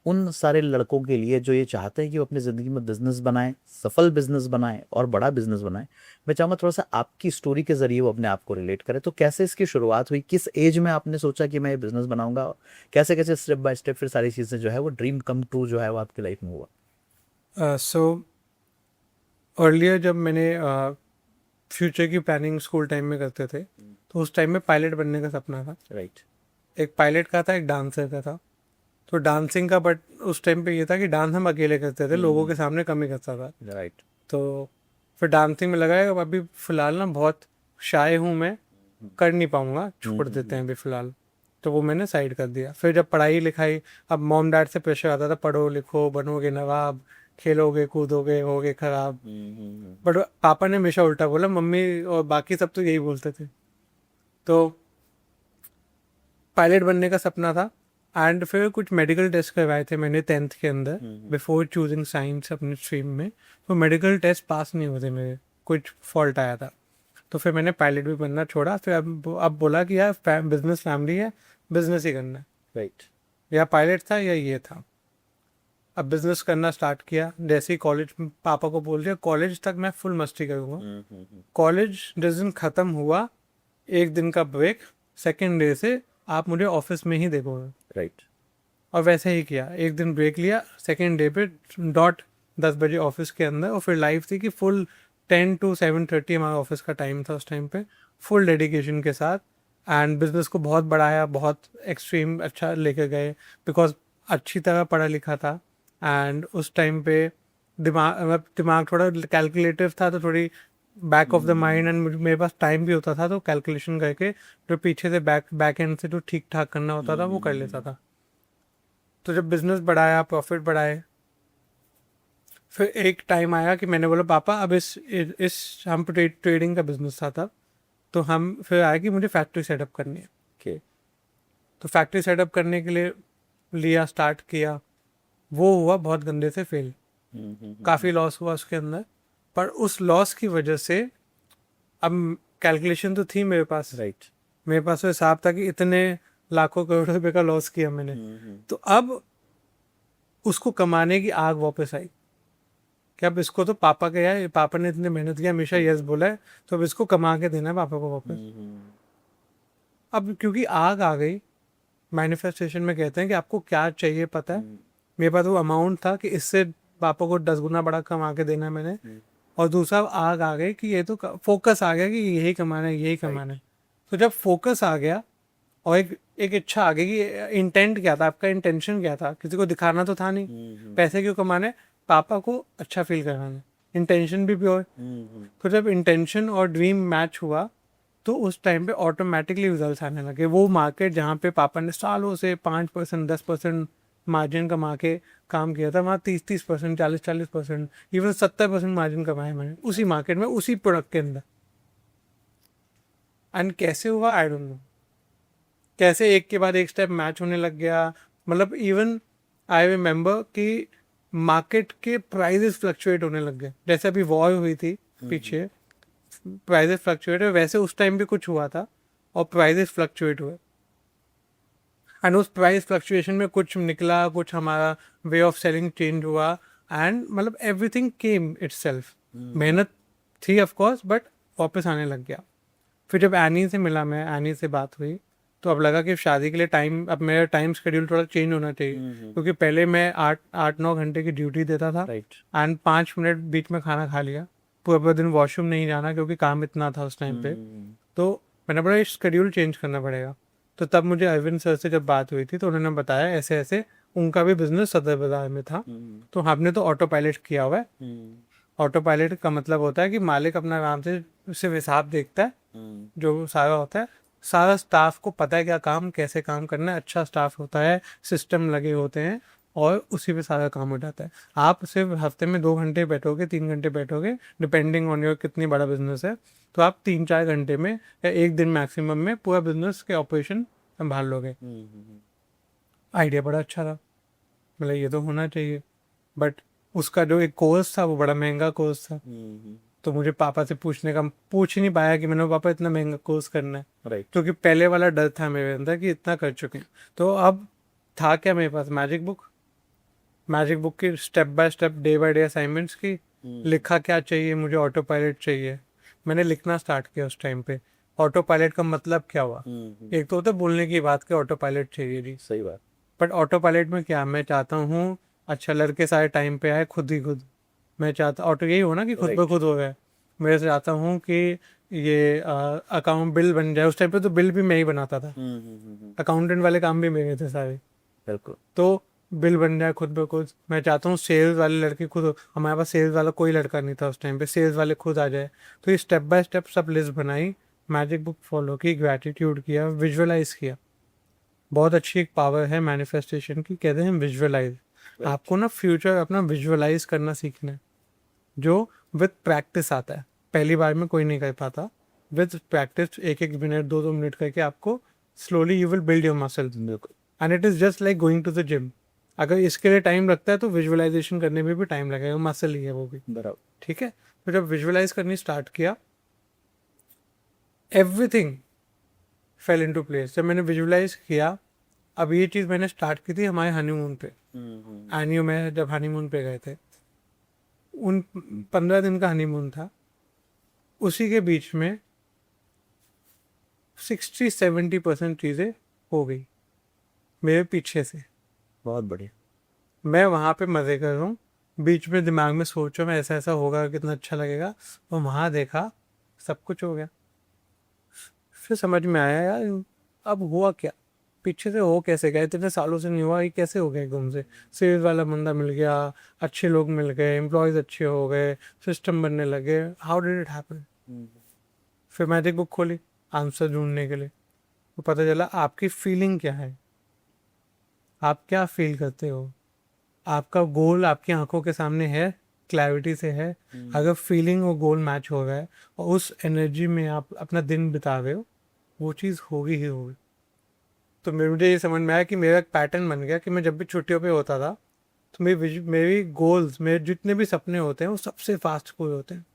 उन सारे लड़कों के लिए जो ये चाहते हैं कि वो अपनी ज़िंदगी में बिजनेस बनाएं, सफल बिजनेस बनाएं और बड़ा बिजनेस बनाएं, मैं चाहूँगा थोड़ा सा आपकी स्टोरी के जरिए वो अपने आप को रिलेट करें। तो कैसे इसकी शुरुआत हुई, किस एज में आपने सोचा कि मैं ये बिजनेस बनाऊंगा, कैसे कैसे स्टेप बाय स्टेप फिर सारी चीज़ें जो है वो ड्रीम कम ट्रू जो है वो आपकी लाइफ में हुआ? सो अर्लियर जब मैंने फ्यूचर की प्लानिंग स्कूल टाइम में करते थे, तो उस टाइम में पायलट बनने का सपना था। राइट, एक पायलट का था, एक डांसर का था। तो डांसिंग का, बट उस टाइम पे ये था कि डांस हम अकेले करते थे, लोगों के सामने कम ही करता था। राइट, तो फिर डांसिंग में लगा है, अभी फ़िलहाल ना बहुत शाय हूँ मैं, कर नहीं पाऊँगा, छोड़ देते हैं अभी फ़िलहाल। तो वो मैंने साइड कर दिया। फिर जब पढ़ाई लिखाई, अब मॉम डैड से प्रेशर आता था, पढ़ो लिखो बनोगे नवाब, खेलोगे कूदोगे होगे खराब। बट पापा ने हमेशा उल्टा बोला, मम्मी और बाकी सब तो यही बोलते थे। तो पायलट बनने का सपना था। एंड फिर कुछ मेडिकल टेस्ट करवाए थे मैंने 10th के अंदर, बिफोर चूजिंग साइंस अपनी स्ट्रीम में। तो मेडिकल टेस्ट पास नहीं होते मेरे, कुछ फॉल्ट आया था। तो फिर मैंने पायलट भी बनना छोड़ा। फिर अब बोला कि यार बिजनेस फैमिली है, बिजनेस ही करना है। राइट, या पायलट था या ये था। अब बिजनेस करना स्टार्ट किया। जैसे ही कॉलेज, पापा को बोल दिया कॉलेज तक मैं फुल मस्ती करूँगा। कॉलेज जिस दिन ख़त्म हुआ, एक दिन का ब्रेक, सेकेंड डे से आप मुझे ऑफिस में ही देखोगे। राइट, और वैसे ही किया, एक दिन ब्रेक लिया, सेकेंड डे पे डॉट 10 बजे ऑफिस के अंदर। और फिर लाइफ थी कि फुल 10 to 7:30 हमारा ऑफिस का टाइम था उस टाइम पे, फुल डेडिकेशन के साथ। एंड बिजनेस को बहुत बढ़ाया, बहुत एक्सट्रीम अच्छा लेके गए, बिकॉज अच्छी तरह पढ़ा लिखा था। एंड उस टाइम पे दिमाग थोड़ा कैलकुलेटिव था, तो थोड़ी back of the mind, and मेरे पास टाइम भी होता था, तो कैलकुलेशन करके जो पीछे से बैक एंड से जो ठीक ठाक करना होता था वो कर लेता था। तो जब बिजनेस बढ़ाया, प्रॉफिट बढ़ाए, फिर एक टाइम आया कि मैंने बोला पापा अब इस हम ट्रेडिंग का बिजनेस था तब, तो हम फिर आया कि मुझे फैक्ट्री सेटअप करनी है। ओके, तो फैक्ट्री सेटअप करने के लिए लिया, स्टार्ट किया। वो हुआ बहुत गंदे से फेल, काफ़ी लॉस हुआ उसके अंदर। पर उस लॉस की वजह से अब कैलकुलेशन तो थी मेरे पास, राइट, मेरे पास तो हिसाब था कि इतने लाखों करोड़ रुपए का लॉस किया मैंने। तो अब उसको कमाने की आग वापस आई। कि अब इसको तो पापा का है, पापा ने इतनी मेहनत की, हमेशा यस बोला है, तो अब इसको कमा के देना है पापा को वापस। अब क्योंकि आग आ गई, मैनिफेस्टेशन में कहते हैं कि आपको क्या चाहिए पता है, मेरे पास वो अमाउंट था कि इससे पापा को 10 गुना बड़ा कमा के देना है मैंने। और दूसरा आग आ गई कि ये तो फोकस आ गया कि यही कमाना है, यही कमाना है। तो जब फोकस आ गया और एक इच्छा आ गई कि इंटेंट क्या था, आपका इंटेंशन क्या था, किसी को दिखाना तो था नहीं, पैसे क्यों कमाने, पापा को अच्छा फील कराना, इंटेंशन भी प्योर। तो जब इंटेंशन और ड्रीम मैच हुआ तो उस टाइम पे ऑटोमेटिकली रिजल्ट्स आने लगे। वो मार्केट जहाँ पे पापा ने सालों से 5% 10% मार्जिन कमा के काम किया था, वहाँ 30% 40% इवन 70% मार्जिन कमाया मैंने उसी मार्केट में, उसी प्रोडक्ट के अंदर। एंड कैसे हुआ आई डोंट नो, कैसे एक के बाद एक स्टेप मैच होने लग गया। मतलब इवन आई रिमेम्बर कि मार्केट के प्राइजेस फ्लक्चुएट होने लग गए, जैसे अभी वॉर हुई थी पीछे, प्राइजेस फ्लक्चुएट हुए, वैसे उस टाइम भी कुछ हुआ था और प्राइजेस फ्लक्चुएट हुए। एंड उस प्राइस फ्लक्चुएशन में कुछ निकला, कुछ हमारा वे ऑफ सेलिंग चेंज हुआ, एंड मतलब एवरीथिंग केम इटसेल्फ। मेहनत थी ऑफ कोर्स, बट वापस आने लग गया। फिर जब एनी से मिला, मैं एनी से बात हुई, तो अब लगा कि शादी के लिए टाइम, अब मेरा टाइम शेड्यूल थोड़ा चेंज होना चाहिए, क्योंकि पहले मैं 8-9 घंटे की ड्यूटी देता था, एंड 5 मिनट बीच में खाना खा लिया, पूरा दिन वॉशरूम नहीं जाना क्योंकि काम इतना था उस टाइम पे। तो मैंने बोला शेड्यूल चेंज करना पड़ेगा। तो तब मुझे अरविंद सर से जब बात हुई थी तो उन्होंने बताया ऐसे ऐसे उनका भी बिजनेस सदर बाजार में था, तो हमने तो ऑटो पायलट किया हुआ है। ऑटो पायलट का मतलब होता है कि मालिक अपना आराम से सिर्फ हिसाब देखता है, जो सारा होता है, सारा स्टाफ को पता है क्या काम कैसे काम करना है, अच्छा स्टाफ होता है, सिस्टम लगे होते हैं, और उसी पे सारा काम हो जाता है। आप सिर्फ हफ्ते में 2 घंटे बैठोगे, 3 घंटे बैठोगे, डिपेंडिंग ऑन योर कितनी बड़ा बिजनेस है, तो आप 3-4 घंटे में या एक दिन मैक्सिमम में पूरा बिजनेस के ऑपरेशन संभाल लोगे। आइडिया बड़ा अच्छा था, मतलब ये तो होना चाहिए, बट उसका जो एक कोर्स था वो बड़ा महंगा कोर्स था। तो मुझे पापा से पूछ ही नहीं पाया कि मैंने पापा इतना महंगा कोर्स करना है, क्योंकि पहले वाला डर था मेरे अंदर कि इतना कर चुके हैं। तो अब था क्या मेरे पास, मैजिक बुक की step by step day by day assignments की, लिखा क्या चाहिए मुझे, ऑटो पायलट चाहिए, मैंने लिखना स्टार्ट किया उस टाइम पे। ऑटो पायलट का मतलब क्या हुआ, एक तो होता है बोलने की बात कि ऑटो पायलट चाहिए जी, सही बात, बट ऑटो पायलट में क्या, मैं चाहता हूँ अच्छा लड़के सारे टाइम पे आए, खुद ही खुद। मैं चाहता ऑटो यही हो ना कि खुद पे खुद हो गए। मैं चाहता हूँ कि ये अकाउंट बिल बन जाए, उस टाइम पे तो बिल भी मैं ही बनाता था, अकाउंटेंट वाले काम भी मेरे थे सारे, बिल्कुल। तो बिल बन जाए खुद ब खुद। मैं चाहता हूँ सेल्स वाले लड़के खुद हो, हमारे पास सेल्स वाला कोई लड़का नहीं था उस टाइम पे, सेल्स वाले खुद आ जाए। तो ये स्टेप बाय स्टेप सब लिस्ट बनाई, मैजिक बुक फॉलो की, ग्रैटिट्यूड किया, विजुअलाइज किया। बहुत अच्छी एक पावर है मैनिफेस्टेशन की, कहते हैं विजुअलाइज। आपको ना फ्यूचर अपना विजुअलाइज करना सीखना है, जो विद प्रैक्टिस आता है, पहली बार में कोई नहीं कर पाता। विद प्रैक्टिस 1-1 मिनट 2-2 मिनट करके आपको slowly you will build your muscles. बिल्कुल। And it is just like going to the gym, अगर इसके लिए टाइम लगता है तो विजुअलाइजेशन करने में भी टाइम लगेगा, मसल ही है वो भी, बराबर। ठीक है। तो जब विजुअलाइज करनी स्टार्ट किया, एवरीथिंग फेल इनटू प्लेस। जब मैंने विजुअलाइज किया, अब ये चीज़ मैंने स्टार्ट की थी हमारे हनीमून पे, एनियो में जब हनीमून पे गए थे, उन 15 दिन का हनीमून था, उसी के बीच में 60-70% चीज़ें हो गई मेरे पीछे से। बहुत बढ़िया। मैं वहाँ पे मज़े कर रहा हूँ, बीच में दिमाग में सोचो मैं ऐसा ऐसा होगा कितना अच्छा लगेगा, और वहाँ देखा सब कुछ हो गया। फिर समझ में आया यार अब हुआ क्या, पीछे से हो कैसे गया, इतने सालों से नहीं हुआ, ये कैसे हो गया एकदम से। सेल्स वाला बंदा मिल गया, अच्छे लोग मिल गए, एम्प्लॉयज़ अच्छे हो गए, सिस्टम बनने लगे, हाउ डिड इट हैपन। फिर मैजिक बुक खोली आंसर ढूंढने के लिए, तो पता चला आपकी फीलिंग क्या है, आप क्या फील करते हो, आपका गोल आपकी आंखों के सामने है, क्लैरिटी से है। अगर फीलिंग और गोल मैच हो रहा है और उस एनर्जी में आप अपना दिन बिता रहे हो, वो चीज़ होगी ही होगी। तो मुझे ये समझ में आया कि मेरा एक पैटर्न बन गया कि मैं जब भी छुट्टियों पे होता था तो मेरी गोल्स, मेरे जितने भी सपने होते हैं वो सबसे फास्ट पूरे होते हैं,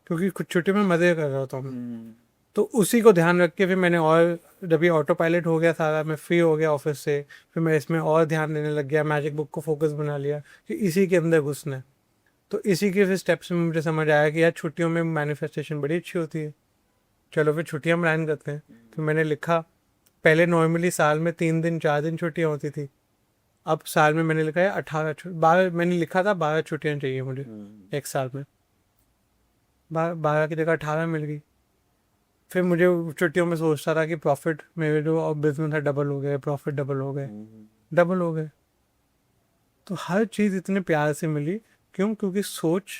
क्योंकि कुछ छुट्टियों में मज़े कर रहा होता हूँ। तो उसी को ध्यान रख के फिर मैंने, और जब ये ऑटो पायलट हो गया सारा, मैं फ्री हो गया ऑफिस से, फिर मैं इसमें और ध्यान देने लग गया, मैजिक बुक को फोकस बना लिया कि इसी के अंदर घुसना है। तो इसी के फिर स्टेप्स में मुझे समझ आया कि यार छुट्टियों में मैनिफेस्टेशन बड़ी अच्छी होती है, चलो फिर छुट्टियां प्लान करते हैं। तो मैंने लिखा, पहले नॉर्मली साल में 3 दिन 4 दिन छुट्टियां होती थी, अब साल में मैंने लिखा है 12, मैंने लिखा था 12 छुट्टियां चाहिए मुझे एक साल में, 12 की जगह 18 मिल गई। फिर मुझे छुट्टियों में सोचता था कि प्रॉफिट मेरे जो बिजनेस है डबल हो गए, प्रॉफिट डबल हो गए, डबल हो गए। तो हर चीज़ इतने प्यार से मिली, क्यों? क्योंकि सोच,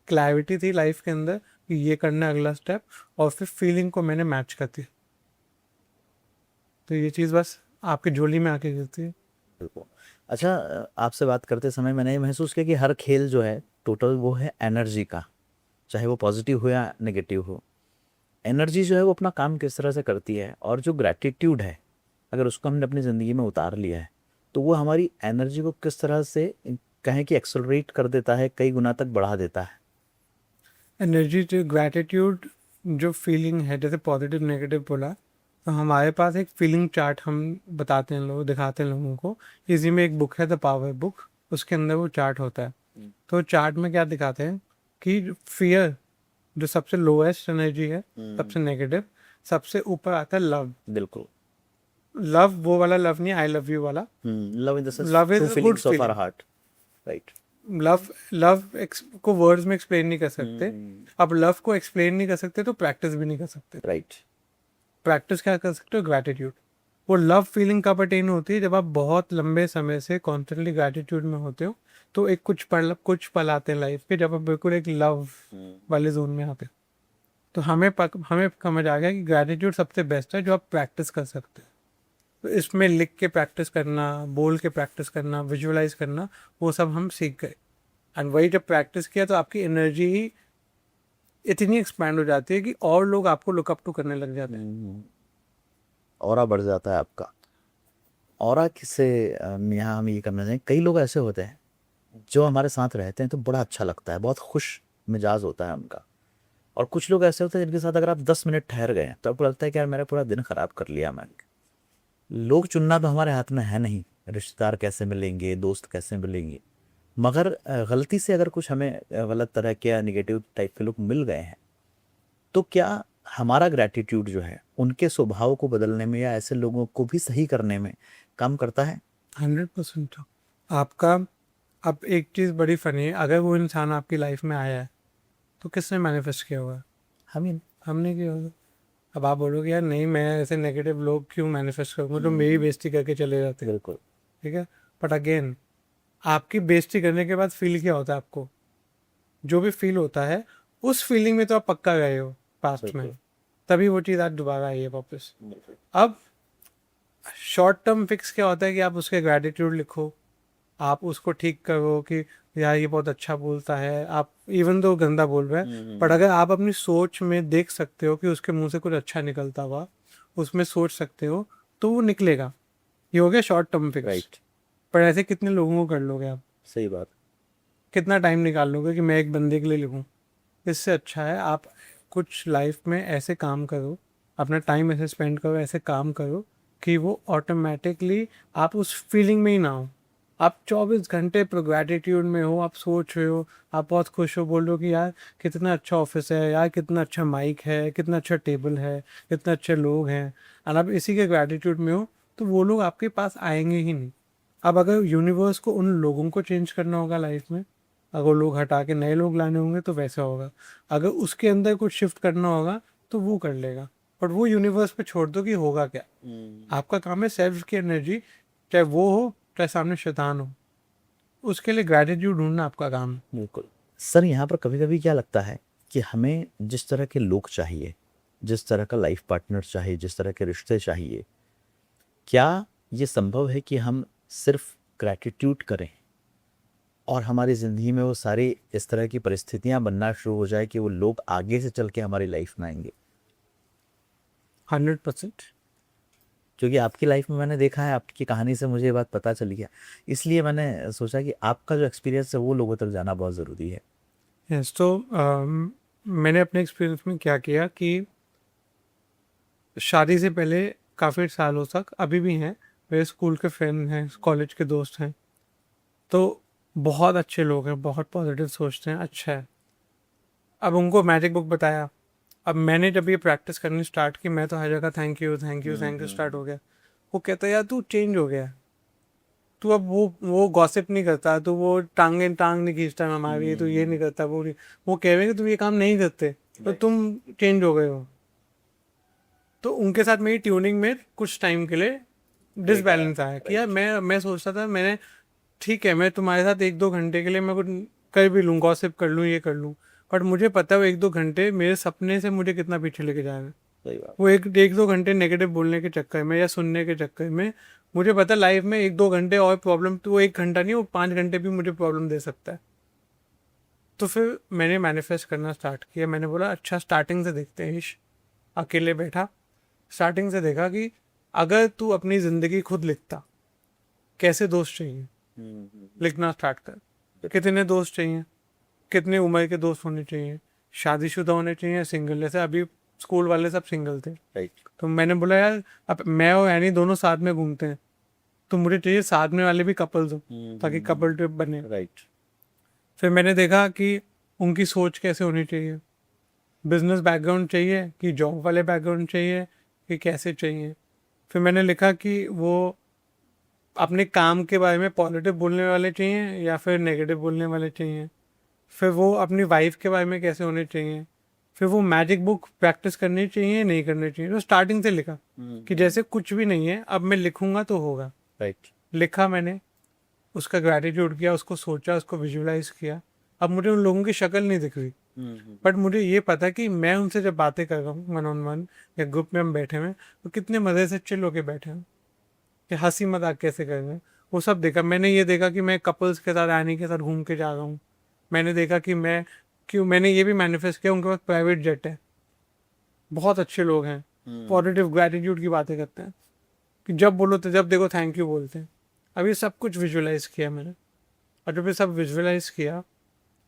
क्लैरिटी थी लाइफ के अंदर कि ये करना है अगला स्टेप, और फिर फीलिंग को मैंने मैच कर दिया। तो ये चीज़ बस आपकी झोली में आके गिरती है। बिल्कुल। अच्छा, आपसे बात करते समय मैंने ये महसूस किया कि हर खेल जो है टोटल वो है एनर्जी का, चाहे वो पॉजिटिव हो या नेगेटिव हो। एनर्जी जो है वो अपना काम किस तरह से करती है, और जो ग्रैटिट्यूड है अगर उसको हमने अपनी ज़िंदगी में उतार लिया है तो वो हमारी एनर्जी को किस तरह से कहें कि एक्सेलरेट कर देता है, कई गुना तक बढ़ा देता है। एनर्जी जो ग्रैटिट्यूड, जो फीलिंग है, जैसे पॉजिटिव नेगेटिव बोला, तो हमारे पास एक फीलिंग चार्ट हम बताते हैं लोग, दिखाते हैं लोगों को। इसी में एक बुक है द पावर बुक, उसके अंदर वो चार्ट होता है। तो चार्ट में क्या दिखाते हैं कि फियर जो सबसे लोएस्ट एनर्जी है, सबसे नेगेटिव, सबसे ऊपर आता है लव। बिल्कुल। लव वो वाला लव नहीं, आई लव यू वाला। Love in the sense love is true a good feelings of our feeling. Heart, right. Love love को वर्ड्स में एक्सप्लेन नहीं कर सकते। अब लव को एक्सप्लेन नहीं कर सकते तो प्रैक्टिस भी नहीं कर सकते। राइट। प्रैक्टिस क्या कर सकते हो? ग्रैटिट्यूड। वो लव फीलिंग कब अटेन होती है? जब आप बहुत लंबे समय से कॉन्स्टेंटली ग्रैटिट्यूड में होते हो। तो एक कुछ पल आते हैं लाइफ के जब आप बिल्कुल एक लव वाले जोन में आते हो। तो हमें समझ आ गया कि ग्रैटिट्यूड सबसे बेस्ट है जो आप प्रैक्टिस कर सकते हैं। तो इसमें लिख के प्रैक्टिस करना, बोल के प्रैक्टिस करना, विजुअलाइज करना, वो सब हम सीख गए। एंड वही जब प्रैक्टिस किया तो आपकी एनर्जी ही इतनी एक्सपैंड हो जाती है कि और लोग आपको लुकअप टू करने लग जाते हैं। ऑरा बढ़ जाता है आपका। ऑरा किससे यहाँ हम ये करना चाहिए, कई लोग ऐसे होते हैं जो हमारे साथ रहते हैं तो बड़ा अच्छा लगता है, बहुत खुश मिजाज होता है उनका। और कुछ लोग ऐसे होते हैं जिनके साथ अगर आप 10 मिनट ठहर गए तो आपको लगता है कि यार मेरा पूरा दिन खराब कर लिया मैंने। लोग चुनना तो हमारे हाथ में है नहीं, रिश्तेदार कैसे मिलेंगे, दोस्त कैसे मिलेंगे, मगर गलती से अगर कुछ हमें गलत तरह के या निगेटिव टाइप के लोग मिल गए हैं तो क्या हमारा ग्रैटिट्यूड जो है उनके स्वभाव को बदलने में या ऐसे लोगों को भी सही करने में काम करता है? 100% आपका। अब एक चीज़ बड़ी फनी है, अगर वो इंसान आपकी लाइफ में आया है तो किसने मैनिफेस्ट किया हुआ है? हमने किया होगा। अब आप बोलोगे यार नहीं, मैं ऐसे नेगेटिव लोग क्यों मैनिफेस्ट करूँगा जो मेरी बेइज्जती करके चले जाते हैं। बिल्कुल। ठीक है, बट अगेन आपकी बेइज्जती करने के बाद फील क्या होता है आपको? जो भी फील होता है उस फीलिंग में तो आप पक्का गए हो पास्ट में, तभी वो चीज़ आज दोबारा आई है वापस। अब शॉर्ट टर्म फिक्स क्या होता है कि आप उसके ग्रैटिट्यूड लिखो, आप उसको ठीक करो कि यार ये बहुत अच्छा बोलता है, आप इवन दो गंदा बोल रहे हैं, पर अगर आप अपनी सोच में देख सकते हो कि उसके मुंह से कुछ अच्छा निकलता हुआ, उसमें सोच सकते हो, तो वो निकलेगा। ये हो गया शॉर्ट टर्म फिक्स। राइट। पर ऐसे कितने लोगों को कर लोगे आप? सही बात। कितना टाइम निकाल लोगे कि मैं एक बंदे के लिए लिखूं? इससे अच्छा है आप कुछ लाइफ में ऐसे काम करो, अपना टाइम ऐसे स्पेंड करो, ऐसे काम करो कि वो ऑटोमेटिकली आप उस फीलिंग में ही ना हो। आप 24 घंटे ग्रैटिट्यूड में हो, आप सोच रहे हो, आप बहुत खुश हो, बोल रहे हो कि यार कितना अच्छा ऑफिस है, यार कितना अच्छा माइक है, कितना अच्छा टेबल है, कितना अच्छे लोग हैं, और आप इसी के ग्रैटिट्यूड में हो, तो वो लोग आपके पास आएंगे ही नहीं। अब अगर यूनिवर्स को उन लोगों को चेंज करना होगा लाइफ में, अगर लोग हटा के नए लोग लाने होंगे तो वैसा होगा। अगर उसके अंदर कुछ शिफ्ट करना होगा तो वो कर लेगा, बट वो यूनिवर्स पे छोड़ दो कि होगा क्या। आपका काम है सेल्फ की एनर्जी, चाहे वो हो चाहे सामने शैतान हो, उसके लिए ग्रैटिट्यूड ढूंढना आपका काम है। बिल्कुल। सर, यहाँ पर कभी कभी क्या लगता है कि हमें जिस तरह के लोग चाहिए, जिस तरह का लाइफ पार्टनर चाहिए, जिस तरह के रिश्ते चाहिए, क्या ये संभव है कि हम सिर्फ ग्रैटिट्यूड करें और हमारी ज़िंदगी में वो सारी इस तरह की परिस्थितियाँ बनना शुरू हो जाए कि वो लोग आगे से चल के हमारी लाइफ में आएंगे? 100%। क्योंकि आपकी लाइफ में मैंने देखा है, आपकी कहानी से मुझे ये बात पता चली है, इसलिए मैंने सोचा कि आपका जो एक्सपीरियंस है वो लोगों तक जाना बहुत ज़रूरी है। यस, तो मैंने अपने एक्सपीरियंस में क्या किया कि शादी से पहले काफ़ी सालों तक, अभी भी हैं, मेरे स्कूल के फ्रेंड हैं, कॉलेज के दोस्त हैं, तो बहुत अच्छे लोग हैं, बहुत पॉजिटिव सोचते हैं, अच्छा है। अब उनको मैजिक बुक बताया, अब मैंने जब ये प्रैक्टिस करनी स्टार्ट की, मैं तो हर जगह thank you thank you thank you start हो गया। वो कहता है यार तू चेंज हो गया, तू अब वो गॉसिप नहीं करता, तू वो टांग नहीं खींचता हमारी, तू ये नहीं करता, वो नहीं। वो कह रहे हैं कि तुम ये काम नहीं करते, तो तुम चेंज हो गए हो। तो उनके साथ मेरी ट्यूनिंग में कुछ टाइम के लिए डिसबैलेंस आया कि यार मैं सोचता था, मैंने ठीक है मैं तुम्हारे साथ 1-2 घंटे के लिए मैं कुछ कर भी लूँ, गॉसिप कर लूँ, ये कर लूँ, बट मुझे पता है वो 1-2 घंटे मेरे सपने से मुझे कितना पीछे लेके जाएगा। सही बात। वो 1-2 घंटे नेगेटिव बोलने के चक्कर में या सुनने के चक्कर में, मुझे पता है लाइफ में 1-2 घंटे और प्रॉब्लम, तो वो 1 घंटा नहीं, वो 5 घंटे भी मुझे प्रॉब्लम दे सकता है। तो फिर मैंने मैनिफेस्ट करना स्टार्ट किया। मैंने बोला अच्छा स्टार्टिंग से देखते हैं ईश। अकेले बैठा, स्टार्टिंग से देखा कि अगर तू अपनी ज़िंदगी खुद लिखता, कैसे दोस्त चाहिए, लिखना स्टार्ट कर। कितने दोस्त चाहिए, कितने उम्र के दोस्त होने चाहिए, शादीशुदा होने चाहिए, सिंगल। जैसे अभी स्कूल वाले सब सिंगल थे, राइट। तो मैंने बोला यार अब मैं और एनी दोनों साथ में घूमते हैं, तो मुझे चाहिए साथ में वाले भी कपल्स हो, ताकि कपल ट्रिप बने। राइट। फिर मैंने देखा कि उनकी सोच कैसे होनी चाहिए, बिजनेस बैकग्राउंड चाहिए कि जॉब वाले बैकग्राउंड चाहिए कि कैसे चाहिए। फिर मैंने लिखा कि वो अपने काम के बारे में पॉजिटिव बोलने वाले चाहिए या फिर नेगेटिव बोलने वाले चाहिए। फिर वो अपनी वाइफ के बारे में कैसे होने चाहिए। फिर वो मैजिक बुक प्रैक्टिस करनी चाहिए नहीं करनी चाहिए। तो स्टार्टिंग से लिखा कि जैसे कुछ भी नहीं है, अब मैं लिखूंगा तो होगा। राइट। लिखा मैंने, उसका ग्रैटिट्यूड किया, उसको सोचा, उसको विजुलाइज किया। अब मुझे उन लोगों की शक्ल नहीं दिख रही, बट मुझे ये पता कि मैं उनसे जब बातें कर रहा हूँ वन ऑन वन या ग्रुप में हम बैठे हुए, तो कितने मज़े से चिल होके बैठे हैं, कि हंसी मजाक कैसे कर रहे हैं। वो सब देखा मैंने। ये देखा कि मैं कपल्स के साथ, आनी के साथ घूम के जा रहा हूँ। मैंने देखा कि मैंने ये भी मैनिफेस्ट किया, उनके पास प्राइवेट जेट है, बहुत अच्छे लोग हैं, पॉजिटिव ग्रैटिट्यूड की बातें करते हैं, कि जब बोलो तो जब देखो थैंक यू बोलते हैं। अब ये सब कुछ विजुअलाइज किया मैंने, और जब ये सब विजुअलाइज किया,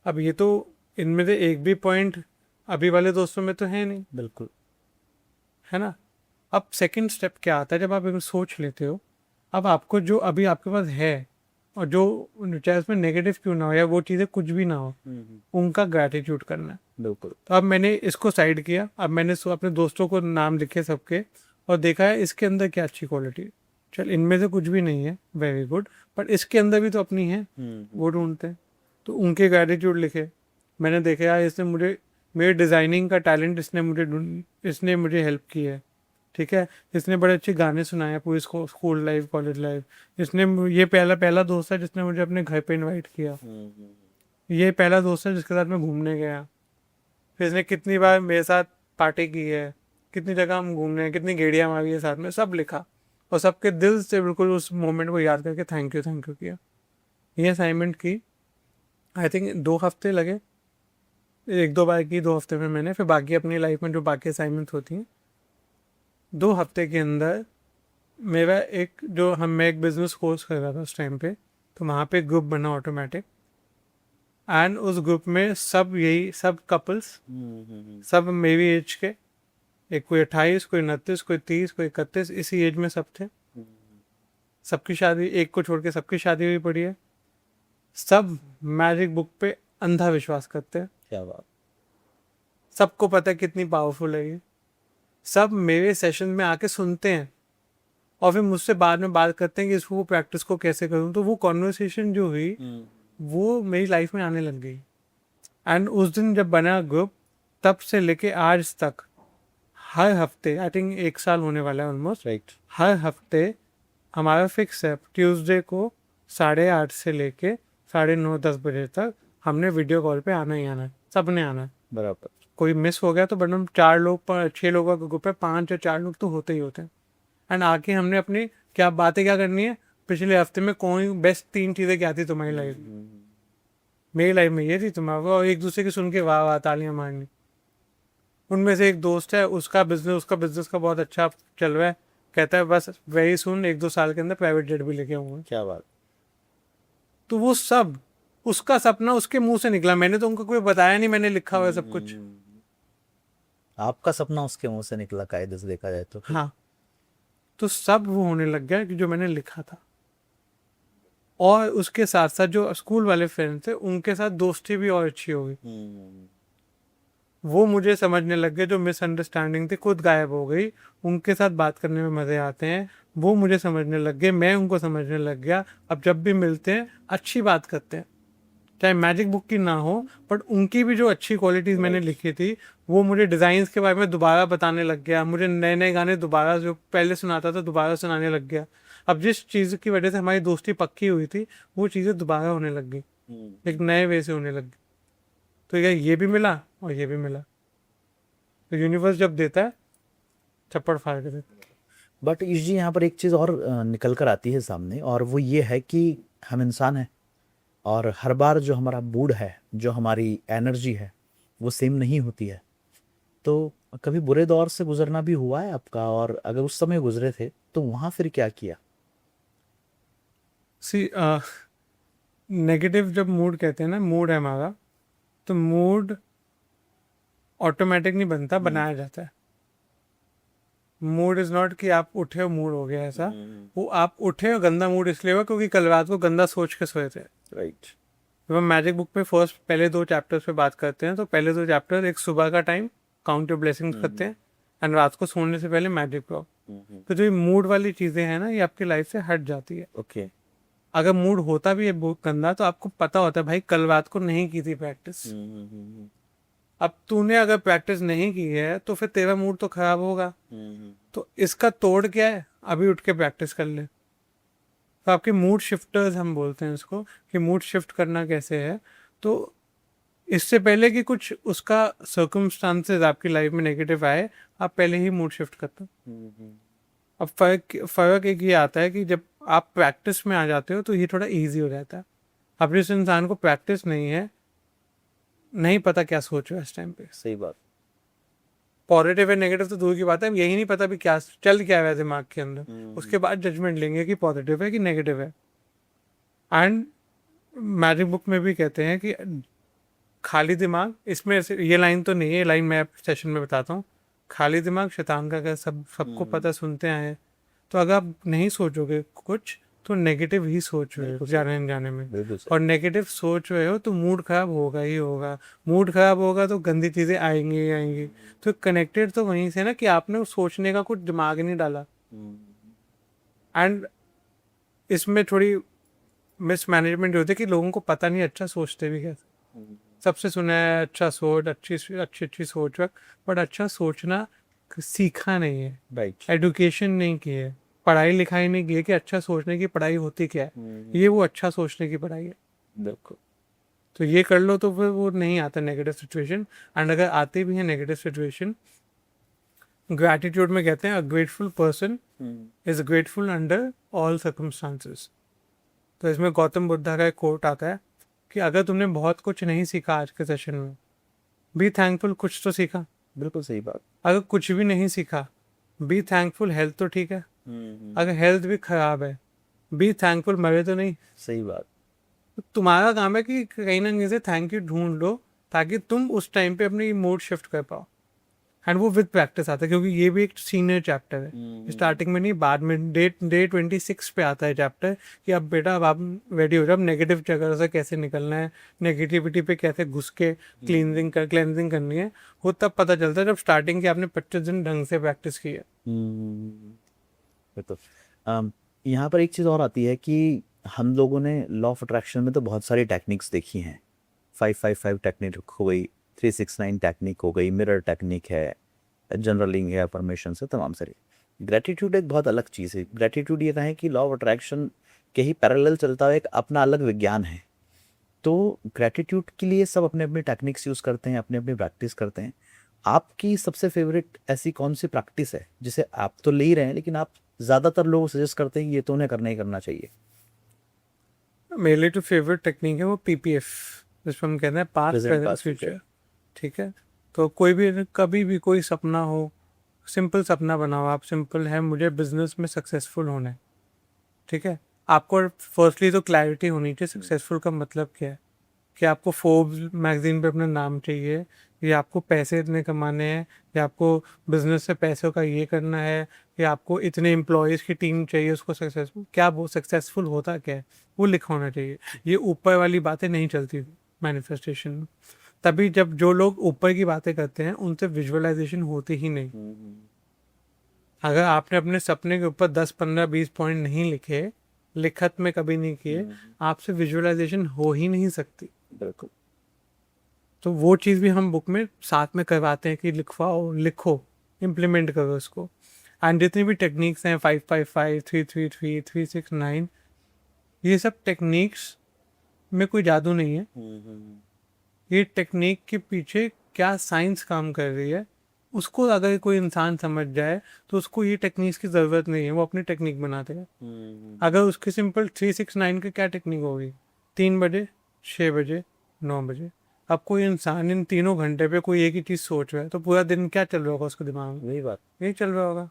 अब ये तो इनमें से एक भी पॉइंट अभी वाले दोस्तों में तो है नहीं, बिल्कुल। है ना। अब सेकंड स्टेप क्या आता है, जब आप एक सोच लेते हो, अब आपको जो अभी आपके पास है, और जो चाहे उसमें नेगेटिव क्यों ना हो या वो चीज़ें कुछ भी ना हो, उनका ग्रैटिट्यूड करना है। बिल्कुल। तो अब मैंने इसको साइड किया। अब मैंने अपने दोस्तों को नाम लिखे सबके, और देखा है इसके अंदर क्या अच्छी क्वालिटी। चल इनमें से कुछ भी नहीं है, वेरी गुड, बट इसके अंदर भी तो अपनी है, वो ढूंढते हैं। तो उनके ग्रैटिट्यूड लिखे। मैंने देखा यार इसने मुझे, मेरे डिज़ाइनिंग का टैलेंट इसने मुझे हेल्प की है, ठीक है। इसने बड़े अच्छे गाने सुनाए पूरी स्कूल लाइफ, कॉलेज लाइफ। ये पहला पहला दोस्त है जिसने मुझे अपने घर पे इनवाइट किया। ये पहला दोस्त है जिसके साथ मैं घूमने गया। फिर इसने कितनी बार मेरे साथ पार्टी की है, कितनी जगह हम घूमने, कितनी गेड़ियाँ मारी है साथ में, सब लिखा। और सबके दिल से बिल्कुल उस मोमेंट को याद करके थैंक यू किया। ये असाइनमेंट की, आई थिंक 2 हफ्ते लगे। 1-2 बार की 2 हफ्ते में मैंने, फिर बाकी अपनी लाइफ में जो बाकी असाइनमेंट होती हैं, 2 हफ्ते के अंदर मेरा मैं एक बिजनेस कोर्स कर रहा था उस टाइम पे, तो वहाँ पे ग्रुप बना ऑटोमेटिक। एंड उस ग्रुप में सब कपल्स, सब मेरी एज के, एक कोई 28, कोई 29, कोई 30, कोई 31, इसी एज में सब थे। सबकी शादी, एक को छोड़ के सबकी शादी हुई पड़ी है। सब मैजिक बुक पे अंधा विश्वास करते हैं। क्या बात। सबको पता है कितनी पावरफुल है ये। सब मेरे सेशन में आके सुनते हैं, और फिर मुझसे बाद में बात करते हैं कि इसको प्रैक्टिस को कैसे करूँ। तो वो कॉन्वर्सेशन जो हुई, वो मेरी लाइफ में आने लग गई। एंड उस दिन जब बना ग्रुप, तब से लेके आज तक हर हफ्ते, आई थिंक 1 साल होने वाला है ऑलमोस्ट, राइट। हर हफ्ते हमारा फिक्स है ट्यूसडे को 8:30 से लेके 9:30-10 बजे तक हमने वीडियो कॉल पे आना ही आना है, सब ने आना है। बराबर। कोई मिस हो गया तो बट हम 4 लोग, 6 लोगों का ग्रुप है, 5 या 4 लोग तो होते ही होते हैं। एंड आके हमने अपनी क्या करनी है, पिछले हफ्ते में कौन बेस्ट 3 चीज़ें क्या थी तुम्हारी लाइफ में, मेरी लाइफ में ये थी, तुम्हारा, और एक दूसरे की सुन के वाह वाह तालियां मारनी। उनमें से एक दोस्त है, उसका बिजनेस का बहुत अच्छा चल रहा है, कहता है बस वेरी सुन 1-2 साल के अंदर प्राइवेट जेट भी लेके आऊंगा। क्या बात। तो वो सब उसका सपना उसके मुंह से निकला। मैंने तो उनको कोई बताया नहीं, मैंने लिखा हुआ है सब कुछ। आपका सपना उसके मुंह से निकला, कायदे से देखा जाए तो। हाँ, तो सब वो होने लग गया कि जो मैंने लिखा था। और उसके साथ साथ जो स्कूल वाले फ्रेंड थे उनके साथ दोस्ती भी और अच्छी हो गई। वो मुझे समझने लग गए, जो मिसअंडरस्टैंडिंग थी खुद गायब हो गई, उनके साथ बात करने में मज़े आते हैं। वो मुझे समझने लग गए, मैं उनको समझने लग गया। अब जब भी मिलते हैं अच्छी बात करते हैं, चाहे मैजिक बुक की ना हो, बट उनकी भी जो अच्छी क्वालिटीज़ मैंने लिखी थी वो मुझे डिज़ाइंस के बारे में दोबारा बताने लग गया। मुझे नए नए गाने दोबारा जो पहले सुनाता था दोबारा सुनाने लग गया। अब जिस चीज़ की वजह से हमारी दोस्ती पक्की हुई थी वो चीज़ें दोबारा होने लग गई, एक नए वे से होने लग गई। तो ये भी मिला और ये भी मिला। तो यूनिवर्स जब देता है थप्पड़ फाड़ के देता है। बट ईश जी, यहाँ पर एक चीज़ और निकल कर आती है सामने, और वो ये है कि हम इंसान हैं, और हर बार जो हमारा मूड है, जो हमारी एनर्जी है, वो सेम नहीं होती है। तो कभी बुरे दौर से गुजरना भी हुआ है आपका, और अगर उस समय गुजरे थे तो वहाँ फिर क्या किया? सी नेगेटिव जब मूड कहते हैं ना, मूड है हमारा, तो मूड ऑटोमेटिक नहीं बनता, बनाया जाता है। मूड इज नॉट कि आप उठे हो मूड हो गया ऐसा। वो आप उठे हो गंदा मूड इसलिए हुआ क्योंकि कल रात को गंदा सोच के सोए थे। राइट। जब हम मैजिक बुक में फर्स्ट पहले 2 चैप्टर्स पे बात करते हैं, तो पहले 2 चैप्टर एक सुबह का टाइम काउंट योर ब्लेसिंग्स करते हैं, एंड रात को सोने से पहले मैजिक प्रो। तो जो मूड वाली चीजें हैं ना, ये आपकी लाइफ से हट जाती है। ओके। अगर मूड होता भी है बहुत गंदा, तो आपको पता होता है भाई कल रात को नहीं की थी प्रैक्टिस। अब तूने अगर प्रैक्टिस नहीं की है तो फिर तेरा मूड तो खराब होगा। तो इसका तोड़ क्या है, अभी उठ के प्रैक्टिस कर ले। तो आपके मूड शिफ्टर्स हम बोलते हैं इसको, कि मूड शिफ्ट करना कैसे है। तो इससे पहले कि कुछ उसका सर्कमस्टांसेस आपकी लाइफ में नेगेटिव आए, आप पहले ही मूड शिफ्ट करते हो। अब फर्क एक ये आता है कि जब आप प्रैक्टिस में आ जाते हो तो ये थोड़ा इजी हो जाता है। अब जिस इंसान को प्रैक्टिस नहीं है, नहीं पता क्या सोच रहा है इस टाइम पे, सही बात। पॉजिटिव है नेगेटिव तो दूर की बात है, यही नहीं पता भी क्या चल क्या है दिमाग के अंदर, उसके बाद जजमेंट लेंगे कि पॉजिटिव है कि नेगेटिव है। एंड मैजिक बुक में भी कहते हैं कि खाली दिमाग, इसमें ये लाइन तो नहीं है, लाइन मैं सेशन में बताता हूँ। खाली दिमाग शैतान का घर, सबको पता, सुनते आए हैं। तो अगर आप नहीं सोचोगे कुछ तो नेगेटिव ही सोच रहे हो जाने अनजाने में, और नेगेटिव सोच रहे हो तो मूड खराब होगा ही होगा। मूड खराब होगा तो गंदी चीज़ें आएंगी ही आएंगी। तो कनेक्टेड तो वहीं से ना कि आपने उस सोचने का कुछ दिमाग नहीं डाला। एंड इसमें थोड़ी मिसमैनेजमेंट होती है कि लोगों को पता नहीं अच्छा सोचते भी कैसे। सबसे सुना है अच्छा सोच, अच्छी अच्छी अच्छी सोच रख, बट अच्छा सोचना सीखा नहीं है, राइट। एडुकेशन नहीं की है, पढ़ाई लिखाई नहीं की है कि अच्छा सोचने की पढ़ाई होती क्या है। ये वो अच्छा सोचने की पढ़ाई है। बिल्कुल। तो ये कर लो तो फिर वो नहीं आता नेगेटिव सिचुएशन। एंड अगर आते भी हैं नेगेटिव सिचुएशन, ग्रैटिट्यूड में कहते हैं अ grateful person is grateful under all circumstances. तो इसमें गौतम बुद्धा का एक कोट आता है कि अगर तुमने बहुत कुछ नहीं सीखा आज के सेशन में, बी थैंकफुल, कुछ तो सीखा। बिल्कुल सही बात। अगर कुछ भी नहीं सीखा, बी थैंकफुल हेल्थ तो ठीक है। अगर हेल्थ भी खराब है, बी थैंकफुल मरे तो नहीं। सही बात। तो तुम्हारा काम है कि कहीं ना कहीं से थैंक यू ढूंढ लो, ताकि तुम उस टाइम पे अपनी मूड शिफ्ट कर पाओ। एंड वो विद प्रैक्टिस आता है, क्योंकि ये भी एक सीनियर चैप्टर है। स्टार्टिंग में नहीं, बाद में डे 26 पे आता है चैप्टर, कि अब बेटा अब आप रेडी हो जाओ, अब नेगेटिव जगह से कैसे निकलना है, नेगेटिविटी पे कैसे घुस के क्लेंजिंग करनी है। वो तब पता चलता है जब स्टार्टिंग के आपने 25 दिन ढंग से प्रैक्टिस की है। तो यहाँ पर एक चीज़ और आती है कि हम लोगों ने लॉ ऑफ अट्रैक्शन में तो बहुत सारी टेक्निक्स देखी हैं। 555 टेक्निक हो गई, 369 टेक्निक हो गई, मिरर टेक्निक है, जनरलिंग है, अफर्मेशन से तमाम सारी। ग्रेटिट्यूड एक बहुत अलग चीज़ है। ग्रेटिट्यूड ये है कि लॉ ऑफ अट्रैक्शन के ही पैरेलल चलता हुआ एक अपना अलग विज्ञान है। तो ग्रेटिट्यूड के लिए सब अपने अपने टेक्निक्स यूज़ करते हैं, अपने अपने प्रैक्टिस करते हैं। आपकी सबसे फेवरेट ऐसी कौन सी प्रैक्टिस है जिसे आप तो ले ही रहे हैं, लेकिन आप ज़्यादातर लोग सजेस्ट करते हैं कि ये तो उन्हें करना ही करना चाहिए? मेरे लिए तो फेवरेट टेक्निक है वो PPF, जिसमें हम कहते हैं past Present, present past, future। Future. ठीक है। तो कोई भी कभी भी कोई सपना हो, सिंपल सपना बनाओ आप। सिंपल है, मुझे बिजनेस में सक्सेसफुल होना है। ठीक है। आपको फर्स्टली तो क्लैरिटी होनी चाहिए सक्सेसफुल का मतलब क्या है। कि आपको फोर्ब्स मैगजीन पे अपना नाम चाहिए, या आपको पैसे इतने कमाने हैं, या आपको बिजनेस से पैसों का ये करना है, या आपको इतने एम्प्लॉयज़ की टीम चाहिए उसको सक्सेसफुल, क्या वो सक्सेसफुल होता क्या है वो लिखा होना चाहिए। ये ऊपर वाली बातें नहीं चलती मैनिफेस्टेशन में। तभी जब जो लोग ऊपर की बातें करते हैं उनसे विजुअलाइजेशन होती ही नहीं। अगर आपने अपने सपने के ऊपर 10 15 20 पॉइंट नहीं लिखे, लिखत में कभी नहीं किए, आपसे विजुअलाइजेशन हो ही नहीं सकती। बिल्कुल। तो वो चीज़ भी हम बुक में साथ में करवाते हैं कि लिखवाओ, लिखो, इम्प्लीमेंट करो उसको। एंड जितनी भी टेक्निक्स हैं 555 333 369, ये सब टेक्निक्स में कोई जादू नहीं है। ये टेक्निक के पीछे क्या साइंस काम कर रही है उसको अगर कोई इंसान समझ जाए तो उसको ये टेक्निक्स की ज़रूरत नहीं है, वो अपनी टेक्निक बनाते हैं। अगर उसकी सिंपल 369 की क्या टेक्निक होगी, 3 बजे, 6 बजे, 9 बजे। अब कोई इंसान इन तीनों घंटे पे कोई एक ही चीज़ सोच रहा है तो पूरा दिन क्या चल रहा होगा उसके दिमाग में, वही बात। यही चल रहा होगा,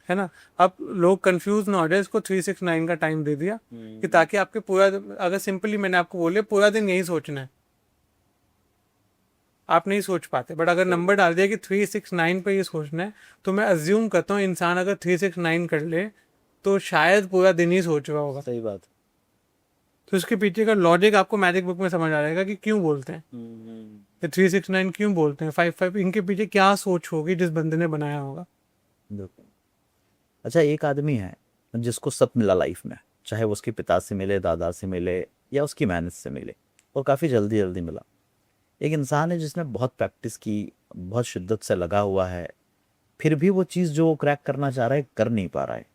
है ना। अब लोग कंफ्यूज ना हो जाए, इसको 369 का टाइम दे दिया कि ताकि आपके पूरा, अगर सिंपली मैंने आपको बोले पूरा दिन यही सोचना है, आप नहीं सोच पाते। बट अगर नंबर डाल दिया कि 369 पे ये सोचना है, तो मैं अज्यूम करता हूँ इंसान अगर 369 कर ले तो शायद पूरा दिन ही सोच रहा होगा। सही बात। तो इसके पीछे का लॉजिक आपको मैजिक बुक में समझ आ जाएगा कि क्यों बोलते हैं, 369 क्यों बोलते हैं, 55, इनके पीछे क्या सोच होगी जिस बंदे ने बनाया होगा। बिल्कुल। अच्छा, एक आदमी है जिसको सब मिला लाइफ में, चाहे वो उसके पिता से मिले, दादा से मिले, या उसकी मेहनत से मिले, और काफ़ी जल्दी जल्दी मिला। एक इंसान है जिसने बहुत प्रैक्टिस की, बहुत शिद्दत से लगा हुआ है, फिर भी वो चीज़ जो क्रैक करना चाह रहा है कर नहीं पा रहा है।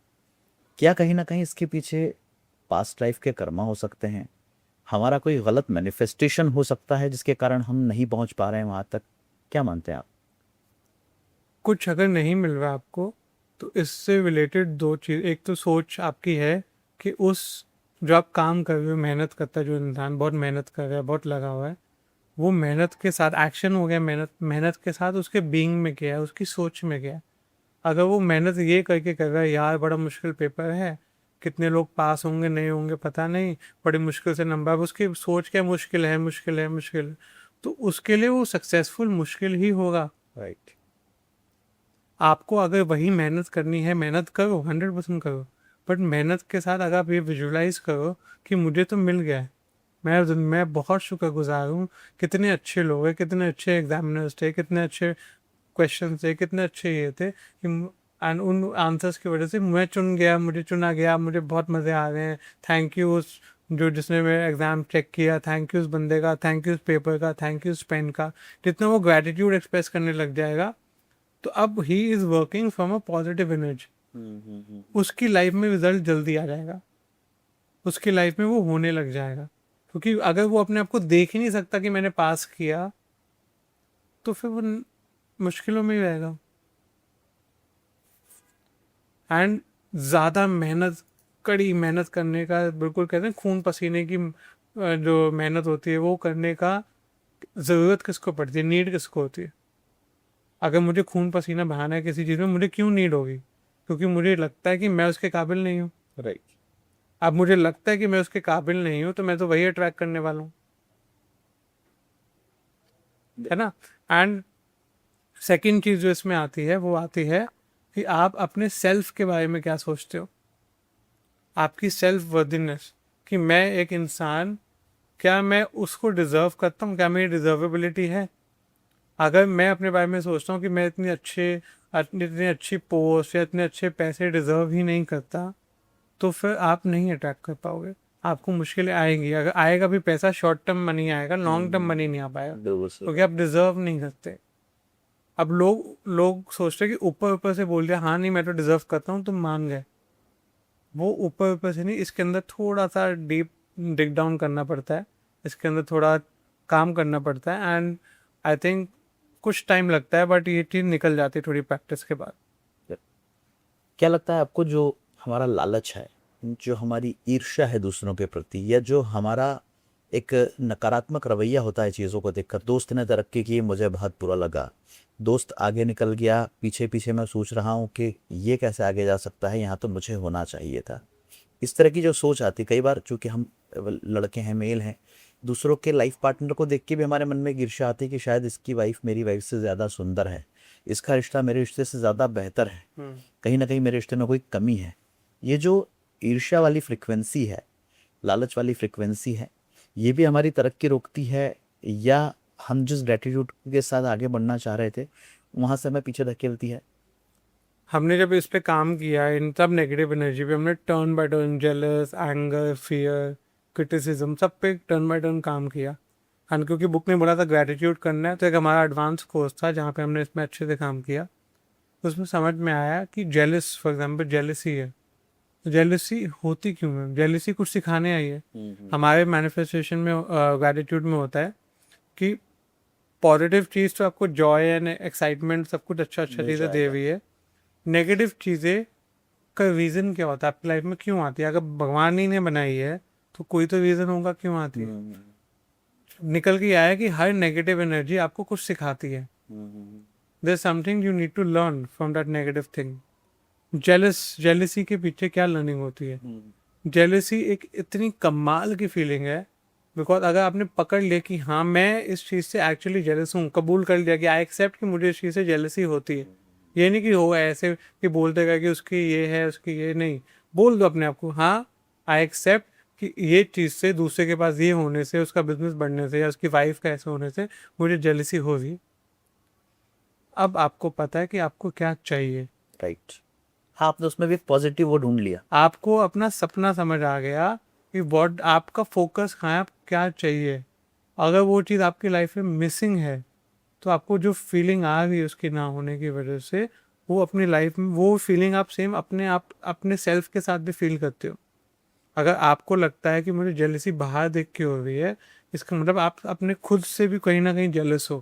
क्या कहीं ना कहीं इसके पीछे पास्ट लाइफ के कर्मा हो सकते हैं, हमारा कोई गलत मैनिफेस्टेशन हो सकता है जिसके कारण हम नहीं पहुंच पा रहे हैं वहां तक? क्या मानते हैं आप? कुछ अगर नहीं मिल रहा आपको तो इससे रिलेटेड दो चीज़, एक तो सोच आपकी है कि उस जो आप काम कर रहे हो, मेहनत करता है जो इंसान, बहुत मेहनत कर रहा है, बहुत लगा हुआ है, वो मेहनत के साथ एक्शन हो गया, मेहनत मेहनत के साथ उसके बीइंग में क्या है, उसकी सोच में क्या है। अगर वो मेहनत ये करके कर रहा है, यार बड़ा मुश्किल पेपर है, कितने लोग पास होंगे नहीं होंगे पता नहीं, बड़ी मुश्किल से नंबर, उसकी सोच क्या, मुश्किल है मुश्किल है मुश्किल है, तो उसके लिए वो सक्सेसफुल मुश्किल ही होगा। राइट। आपको अगर वही मेहनत करनी है, मेहनत करो, 100% करो, बट मेहनत के साथ अगर आप ये विजुलाइज करो कि मुझे तो मिल गया है, मैं बहुत शुक्रगुजार हूँ, कितने अच्छे लोग हैं, कितने अच्छे एग्जामिनर्स थे, कितने अच्छे क्वेश्चन थे, कितने अच्छे ये थे कि एंड उन आंसर्स की वजह से मैं चुन गया, मुझे चुना गया, मुझे बहुत मज़े आ रहे हैं, थैंक यू उस जो जिसने मेरा एग्ज़ाम चेक किया, थैंक यू उस बंदे का, थैंक यू उस पेपर का, थैंक यू उस पेन का। जितना वो ग्रैटिट्यूड एक्सप्रेस करने लग जाएगा तो अब he is working from a positive energy, उसकी लाइफ में रिजल्ट जल्दी आ जाएगा, उसकी लाइफ में वो होने लग जाएगा। क्योंकि अगर वो अपने आप को देख ही नहीं सकता कि मैंने पास किया तो फिर वो मुश्किलों में ही रहेगा। एंड ज़्यादा मेहनत, कड़ी मेहनत करने का, बिल्कुल कहते हैं खून पसीने की जो मेहनत होती है वो करने का ज़रूरत किसको पड़ती है, नीड किसको होती है। अगर मुझे खून पसीना बहाना है किसी चीज़ में, मुझे क्यों नीड होगी, क्योंकि मुझे लगता है कि मैं उसके काबिल नहीं हूँ। राइट। अब मुझे लगता है कि मैं उसके काबिल नहीं हूँ तो मैं तो वही अट्रैक्ट करने वाला हूँ, है ना। एंड सेकंड चीज़ जो इसमें आती है वो आती है कि आप अपने सेल्फ के बारे में क्या सोचते हो, आपकी सेल्फ वर्दिनेस, कि मैं एक इंसान, क्या मैं उसको डिज़र्व करता हूँ, क्या मेरी डिज़र्वेबिलिटी है। अगर मैं अपने बारे में सोचता हूँ कि मैं इतनी अच्छी पोस्ट या इतने अच्छे पैसे डिज़र्व ही नहीं करता, तो फिर आप नहीं अट्रैक्ट कर पाओगे, आपको मुश्किलें आएंगी। अगर आएगा भी पैसा, शॉर्ट टर्म मनी आएगा, लॉन्ग टर्म मनी नहीं आ पाएगा, क्योंकि आप डिज़र्व नहीं करते। अब लोग लोग सोचते हैं कि ऊपर ऊपर से बोल दिया हाँ नहीं मैं तो डिज़र्व करता हूँ, तुम मान गए। वो ऊपर ऊपर से नहीं, इसके अंदर थोड़ा सा डीप डिग डाउन करना पड़ता है, इसके अंदर थोड़ा काम करना पड़ता है। एंड आई थिंक कुछ टाइम लगता है, बट ये चीज़ निकल जाती है थोड़ी प्रैक्टिस के बाद। क्या लगता है आपको, जो हमारा लालच है, जो हमारी ईर्ष्या है दूसरों के प्रति, या जो हमारा एक नकारात्मक रवैया होता है चीज़ों को देखकर, दोस्त ने तरक्की की मुझे बहुत बुरा लगा, दोस्त आगे निकल गया, पीछे पीछे मैं सोच रहा हूँ कि ये कैसे आगे जा सकता है, यहाँ तो मुझे होना चाहिए था, इस तरह की जो सोच आती, कई बार चूंकि हम लड़के हैं, मेल हैं, दूसरों के लाइफ पार्टनर को देख के भी हमारे मन में एक ईर्ष्या आती है कि शायद इसकी वाइफ मेरी वाइफ से ज़्यादा सुंदर है, इसका रिश्ता मेरे रिश्ते से ज़्यादा बेहतर है, कहीं ना कहीं मेरे रिश्ते में कोई कमी है। ये जो ईर्ष्या वाली फ्रिक्वेंसी है, लालच वाली फ्रिक्वेंसी है, ये भी हमारी तरक्की रोकती है, या हम जिस ग्रेटिट्यूड के साथ आगे बढ़ना चाह रहे थे वहाँ से हमें पीछे धकेलती है? हमने जब इस पे काम किया, इन सब नेगेटिव एनर्जी पे हमने turn by turn jealous, anger, fear, criticism, सब पे टर्न बाय टर्न काम किया। एंड क्योंकि बुक में बोला था ग्रेटिट्यूड करना है, तो एक हमारा एडवांस कोर्स था जहाँ पे हमने इसमें अच्छे से काम किया। उसमें समझ में आया कि जेलस, फॉर एग्जांपल जेलसी है, तो जेलसी होती क्यों है? जेलसी कुछ सिखाने आई है। हमारे मैनिफेस्टेशन में ग्रेटिट्यूड में होता है कि पॉजिटिव चीज़ तो आपको जॉय एंड एक्साइटमेंट सब कुछ अच्छा चीज़ें दे रही है। नेगेटिव चीज़ें का रीज़न क्या होता है आपकी लाइफ में, क्यों आती है? अगर भगवान ही ने बनाई है तो कोई तो रीज़न होगा क्यों आती है। निकल के आया कि हर नेगेटिव एनर्जी आपको कुछ सिखाती है। There something you need to learn from that negative thing. Jealousy के पीछे क्या लर्निंग होती है? जेलसी एक इतनी कमाल की फीलिंग है, बिकॉज अगर आपने पकड़ लिया कि हाँ मैं इस चीज़ से एक्चुअली जेलस हूँ, कबूल कर लिया कि आई एक्सेप्ट कि मुझे इस चीज़ से जेलसी होती है। ये नहीं कि हो ऐसे कि बोलते गए कि उसकी ये है उसकी ये नहीं, बोल दो अपने आप को हाँ आई एक्सेप्ट कि ये चीज़ से, दूसरे के पास ये होने से, उसका बिजनेस बढ़ने से या उसकी वाइफ का ऐसे होने से मुझे जेलसी हो रही। अब आपको पता है कि आपको क्या चाहिए। राइट। हाँ, आपने उसमें भी एक पॉजिटिव वो ढूंढ लिया। आपको अपना सपना समझ आ गया कि व्हाट आपका फोकस कहाँ है, आप क्या चाहिए। अगर वो चीज़ आपकी लाइफ में मिसिंग है तो आपको जो फीलिंग आ रही है उसकी ना होने की वजह से, वो अपनी लाइफ में वो फीलिंग आप सेम आप अपने सेल्फ के साथ भी फील करते हो। अगर आपको लगता है कि मुझे जेलसी बाहर देख के हो रही है, इसका मतलब आप अपने खुद से भी कहीं ना कहीं जेलस हो।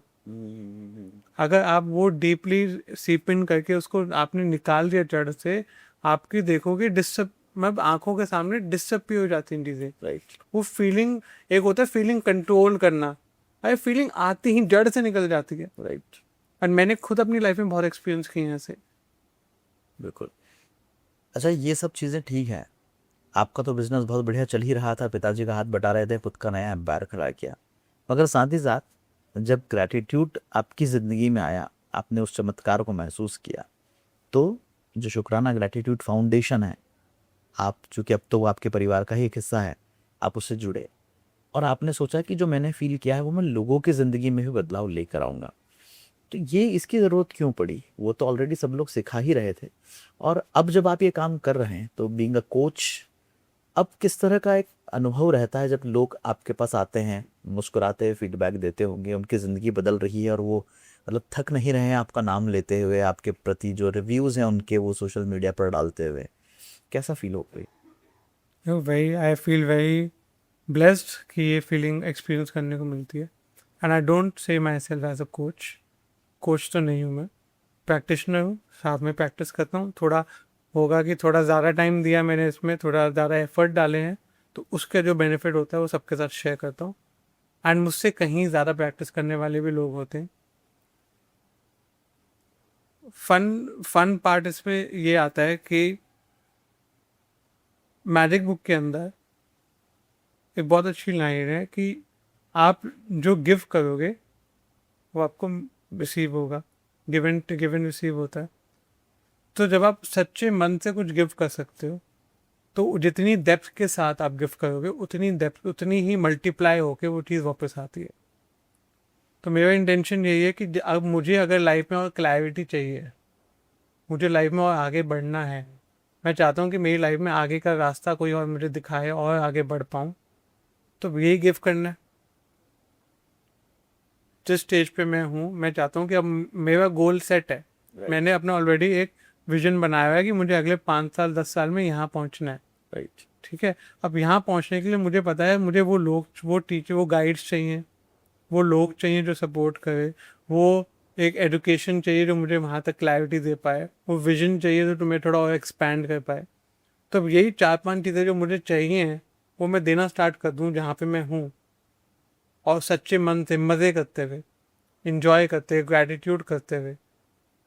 अगर आप वो डीपली सीप इन करके उसको आपने निकाल दिया जड़ से, आपकी देखोगे डिस्टर्ब, मतलब आंखों के सामने डिस्टर्ब भी हो जाती हैं चीज़ें। राइट। वो फीलिंग, एक होता है फीलिंग कंट्रोल करना, अरे फीलिंग आती ही जड़ से निकल जाती है। राइट। और मैंने खुद अपनी लाइफ में बहुत एक्सपीरियंस किए हैं ऐसे। बिल्कुल। अच्छा, ये सब चीज़ें ठीक है, आपका तो बिजनेस बहुत बढ़िया चल ही रहा था, पिताजी का हाथ बटा रहे थे, खुद का नया एम्पायर खड़ा किया, मगर साथ ही साथ जब ग्रैटिट्यूड आपकी ज़िंदगी में आया, आपने उस चमत्कार को महसूस किया, तो जो शुक्राना ग्रैटिट्यूड फाउंडेशन है, आप चूँकि अब तो वो आपके परिवार का ही एक हिस्सा है, आप उससे जुड़े और आपने सोचा कि जो मैंने फील किया है वो मैं लोगों की ज़िंदगी में भी बदलाव लेकर आऊँगा। तो ये इसकी ज़रूरत क्यों पड़ी? वो तो ऑलरेडी सब लोग सिखा ही रहे थे, और अब जब आप ये काम कर रहे हैं तो बीइंग अ कोच, अब किस तरह का एक अनुभव रहता है जब लोग आपके पास आते हैं, मुस्कुराते हुए फीडबैक देते होंगे, उनकी ज़िंदगी बदल रही है और वो मतलब थक नहीं रहे हैं आपका नाम लेते हुए, आपके प्रति जो रिव्यूज़ हैं उनके वो सोशल मीडिया पर डालते हुए, कैसा फील हो गई? आई फील वेरी ब्लेस्ड कि ये फीलिंग एक्सपीरियंस करने को मिलती है। And I don't say myself as a coach तो नहीं हूँ मैं, प्रैक्टिशनर हूँ, साथ में प्रैक्टिस करता हूँ। थोड़ा होगा कि थोड़ा ज़्यादा टाइम दिया मैंने इसमें, थोड़ा ज़्यादा एफर्ट डाले हैं, तो उसका जो बेनिफिट होता है वो सबके साथ शेयर करता हूँ। एंड मुझसे कहीं ज़्यादा प्रैक्टिस करने वाले भी लोग होते हैं। फन पार्ट इसमें ये आता है कि मैजिक बुक के अंदर एक बहुत अच्छी लाइन है कि आप जो गिव करोगे वो आपको रिसीव होगा, गिवन रिसीव होता है। तो जब आप सच्चे मन से कुछ गिफ्ट कर सकते हो, तो जितनी डेप्थ के साथ आप गिफ्ट करोगे उतनी ही मल्टीप्लाई होके वो चीज़ वापस आती है। तो मेरा इंटेंशन यही है कि अब मुझे अगर लाइफ में और क्लैरिटी चाहिए, मुझे लाइफ में और आगे बढ़ना है, मैं चाहता हूँ कि मेरी लाइफ में आगे का रास्ता कोई और मुझे दिखाए और आगे बढ़ पाऊँ, तो यही गिफ्ट करना है। जिस स्टेज पे मैं हूँ, मैं चाहता हूँ कि अब मेरा गोल सेट है। मैंने अपना ऑलरेडी एक विजन बनाया हुआ है कि मुझे अगले 5 साल 10 साल में यहाँ पहुँचना है। राइट। ठीक है, अब यहाँ पहुँचने के लिए मुझे पता है मुझे वो लोग, वो टीचर, वो गाइड्स चाहिए, वो लोग चाहिए जो सपोर्ट करे, वो एक एजुकेशन चाहिए जो मुझे वहाँ तक क्लैरिटी दे पाए, वो विजन चाहिए जो तुम्हें थोड़ा और एक्सपैंड कर पाए। तो यही 4-5 चीज़ें जो मुझे चाहिए हैं वो मैं देना स्टार्ट कर दूँ जहाँ पे मैं हूँ, और सच्चे मन से मज़े करते हुए, इंजॉय करते हुए, ग्रैटिट्यूड करते हुए।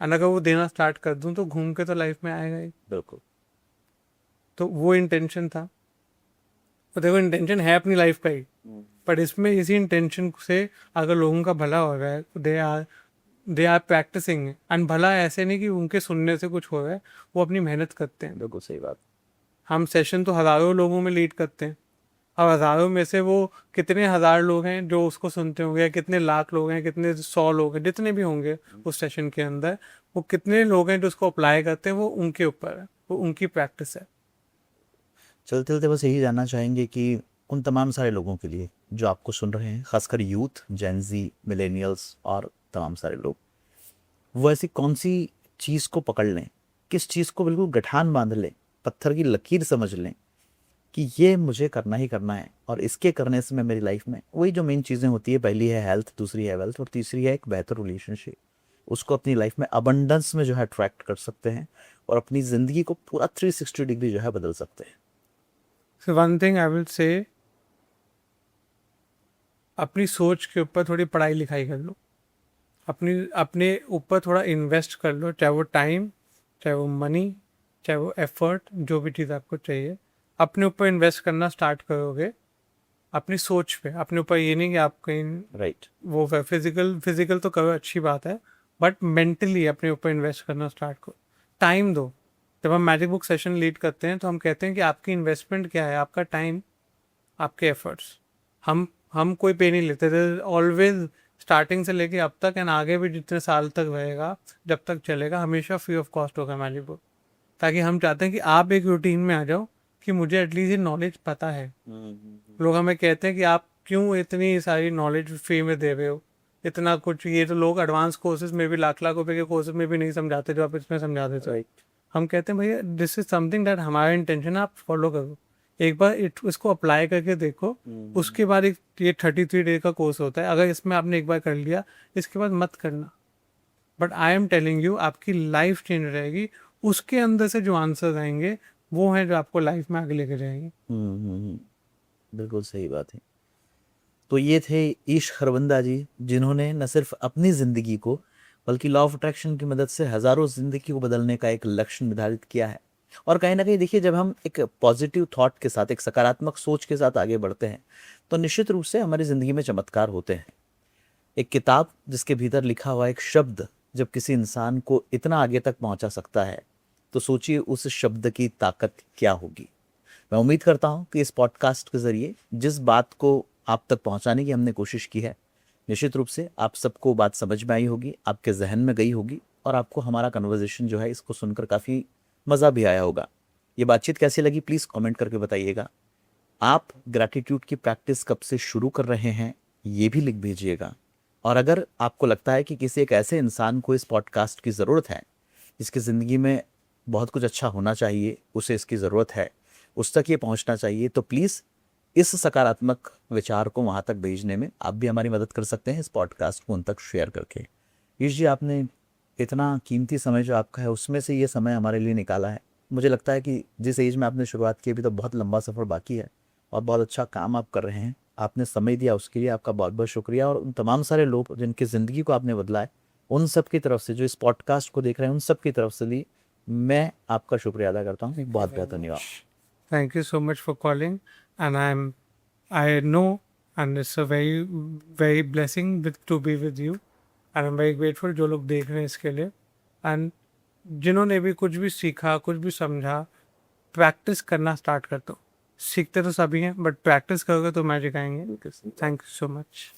और अगर वो देना स्टार्ट कर दूँ तो घूम के तो लाइफ में आएगा ही। बिल्कुल। तो वो इंटेंशन था। तो देखो इंटेंशन है अपनी लाइफ का ही, पर इसमें इसी इंटेंशन से अगर लोगों का भला हो रहा है, दे आर प्रैक्टिसिंग। एंड भला ऐसे नहीं कि उनके सुनने से कुछ हो रहा है, वो अपनी मेहनत करते हैं। बिल्कुल सही बात। हम सेशन तो हज़ारों लोगों में लीड करते हैं, अब हज़ारों में से वो कितने हज़ार लोग हैं जो उसको सुनते होंगे, या कितने लाख लोग हैं, कितने 100 लोग हैं, जितने भी होंगे उस सेशन के अंदर, वो कितने लोग हैं जो उसको अप्लाई करते हैं, वो उनके ऊपर है, वो उनकी प्रैक्टिस है। चलते चलते बस यही जानना चाहेंगे कि उन तमाम सारे लोगों के लिए जो आपको सुन रहे हैं, खासकर यूथ, जेनजी, मिलेनियल्स और तमाम सारे लोग, वो ऐसी कौन सी चीज़ को पकड़ लें, किस चीज़ को बिल्कुल गठान बांध लें, पत्थर की लकीर समझ लें कि ये मुझे करना ही करना है, और इसके करने से मैं मेरी लाइफ में वही जो मेन चीज़ें होती है, पहली है हेल्थ, दूसरी है वेल्थ और तीसरी है एक बेहतर रिलेशनशिप, उसको अपनी लाइफ में अबंडेंस में जो है अट्रैक्ट कर सकते हैं और अपनी ज़िंदगी को पूरा 360 डिग्री जो है बदल सकते हैं। So one thing I will say, अपनी सोच के ऊपर थोड़ी पढ़ाई लिखाई कर लो, अपने ऊपर थोड़ा इन्वेस्ट कर लो, चाहे वो टाइम, चाहे वो मनी, चाहे वो एफर्ट, जो भी चीज़ आपको चाहिए, अपने ऊपर इन्वेस्ट करना स्टार्ट करोगे, अपनी सोच पे, अपने ऊपर। ये नहीं कि आप कहीं राइट। वो फिजिकल तो करो, अच्छी बात है, बट मेंटली अपने ऊपर इन्वेस्ट करना स्टार्ट करो, टाइम दो। जब हम मैजिक बुक सेशन लीड करते हैं तो हम कहते हैं कि आपकी इन्वेस्टमेंट क्या है, आपका टाइम, आपके एफर्ट्स। हम कोई पे नहीं लेते थे ऑलवेज, स्टार्टिंग से लेके अब तक, एंड आगे भी जितने साल तक रहेगा, जब तक चलेगा, हमेशा फ्री ऑफ कॉस्ट होगा मैजिक बुक। ताकि हम चाहते हैं कि आप एक रूटीन में आ जाओ कि मुझे एटलीस्ट ये नॉलेज पता है। लोग हमें कहते हैं कि आप क्यों इतनी सारी नॉलेज फ्री में दे रहे हो, इतना कुछ, ये तो लोग एडवांस कोर्सेज में भी लाख लाख रुपए के कोर्सेज में भी नहीं समझाते जो आप इसमें समझा देते हो। हम कहते हैं भैया दिस इज समथिंग दैट हमारा इंटेंशन है, आप फॉलो करो, एक बार इसको अप्लाई करके देखो। उसके बाद एक ये 33 डे का कोर्स होता है, अगर इसमें आपने एक बार कर लिया, इसके बाद मत करना। But I am telling you, आपकी लाइफ चेंज रहेगी। उसके अंदर से जो आंसर्स आएंगे वो हैं जो आपको लाइफ में आगे लेके जाएंगे। बिल्कुल सही बात है। तो ये थे ईश खरबंदा जी, जिन्होंने न सिर्फ अपनी ज़िंदगी को बल्कि लॉ ऑफ अट्रैक्शन की मदद से हज़ारों ज़िंदगी को बदलने का एक लक्ष्य निर्धारित किया है। और कहीं ना कहीं देखिए, जब हम एक पॉजिटिव थॉट के साथ, एक सकारात्मक सोच के साथ आगे बढ़ते हैं, तो निश्चित रूप से हमारी ज़िंदगी में चमत्कार होते हैं। एक किताब जिसके भीतर लिखा हुआ एक शब्द जब किसी इंसान को इतना आगे तक पहुंचा सकता है, तो सोचिए उस शब्द की ताकत क्या होगी। मैं उम्मीद करता हूं कि इस पॉडकास्ट के ज़रिए जिस बात को आप तक पहुंचाने की हमने कोशिश की है, निश्चित रूप से आप सबको बात समझ में आई होगी, आपके जहन में गई होगी, और आपको हमारा कन्वर्सेशन जो है इसको सुनकर काफ़ी मज़ा भी आया होगा। ये बातचीत कैसी लगी प्लीज़ कमेंट करके बताइएगा। आप ग्रैटिट्यूड की प्रैक्टिस कब से शुरू कर रहे हैं, ये भी लिख भेजिएगा। और अगर आपको लगता है कि किसी एक ऐसे इंसान को इस पॉडकास्ट की ज़रूरत है, जिसकी ज़िंदगी में बहुत कुछ अच्छा होना चाहिए, उसे इसकी ज़रूरत है, उस तक ये पहुंचना चाहिए, तो प्लीज़ इस सकारात्मक विचार को वहाँ तक भेजने में आप भी हमारी मदद कर सकते हैं, इस पॉडकास्ट को उन तक शेयर करके। ईश जी, आपने इतना कीमती समय जो आपका है उसमें से ये समय हमारे लिए निकाला है। मुझे लगता है कि जिस एज में आपने शुरुआत की, अभी तो बहुत लंबा सफ़र बाकी है और बहुत अच्छा काम आप कर रहे हैं। आपने समय दिया, उसके लिए आपका बहुत बहुत शुक्रिया। और उन तमाम सारे लोग जिनकी ज़िंदगी को आपने बदला है, उन सब की तरफ से, जो इस पॉडकास्ट को देख रहे हैं, उन सब की तरफ से भी मैं आपका शुक्रिया अदा करता हूँ। बहुत बहुत धन्यवाद। Thank you so much for calling, and I know, and it's a very blessing to be with you, and I'm very grateful जो लोग देख रहे हैं इसके लिए, and जिन्होंने भी कुछ भी सीखा, कुछ भी समझा, प्रैक्टिस करना स्टार्ट कर दो। सीखते तो सभी हैं, बट प्रैक्टिस करोगे तो मैजिक आएंगे। Thank you so much.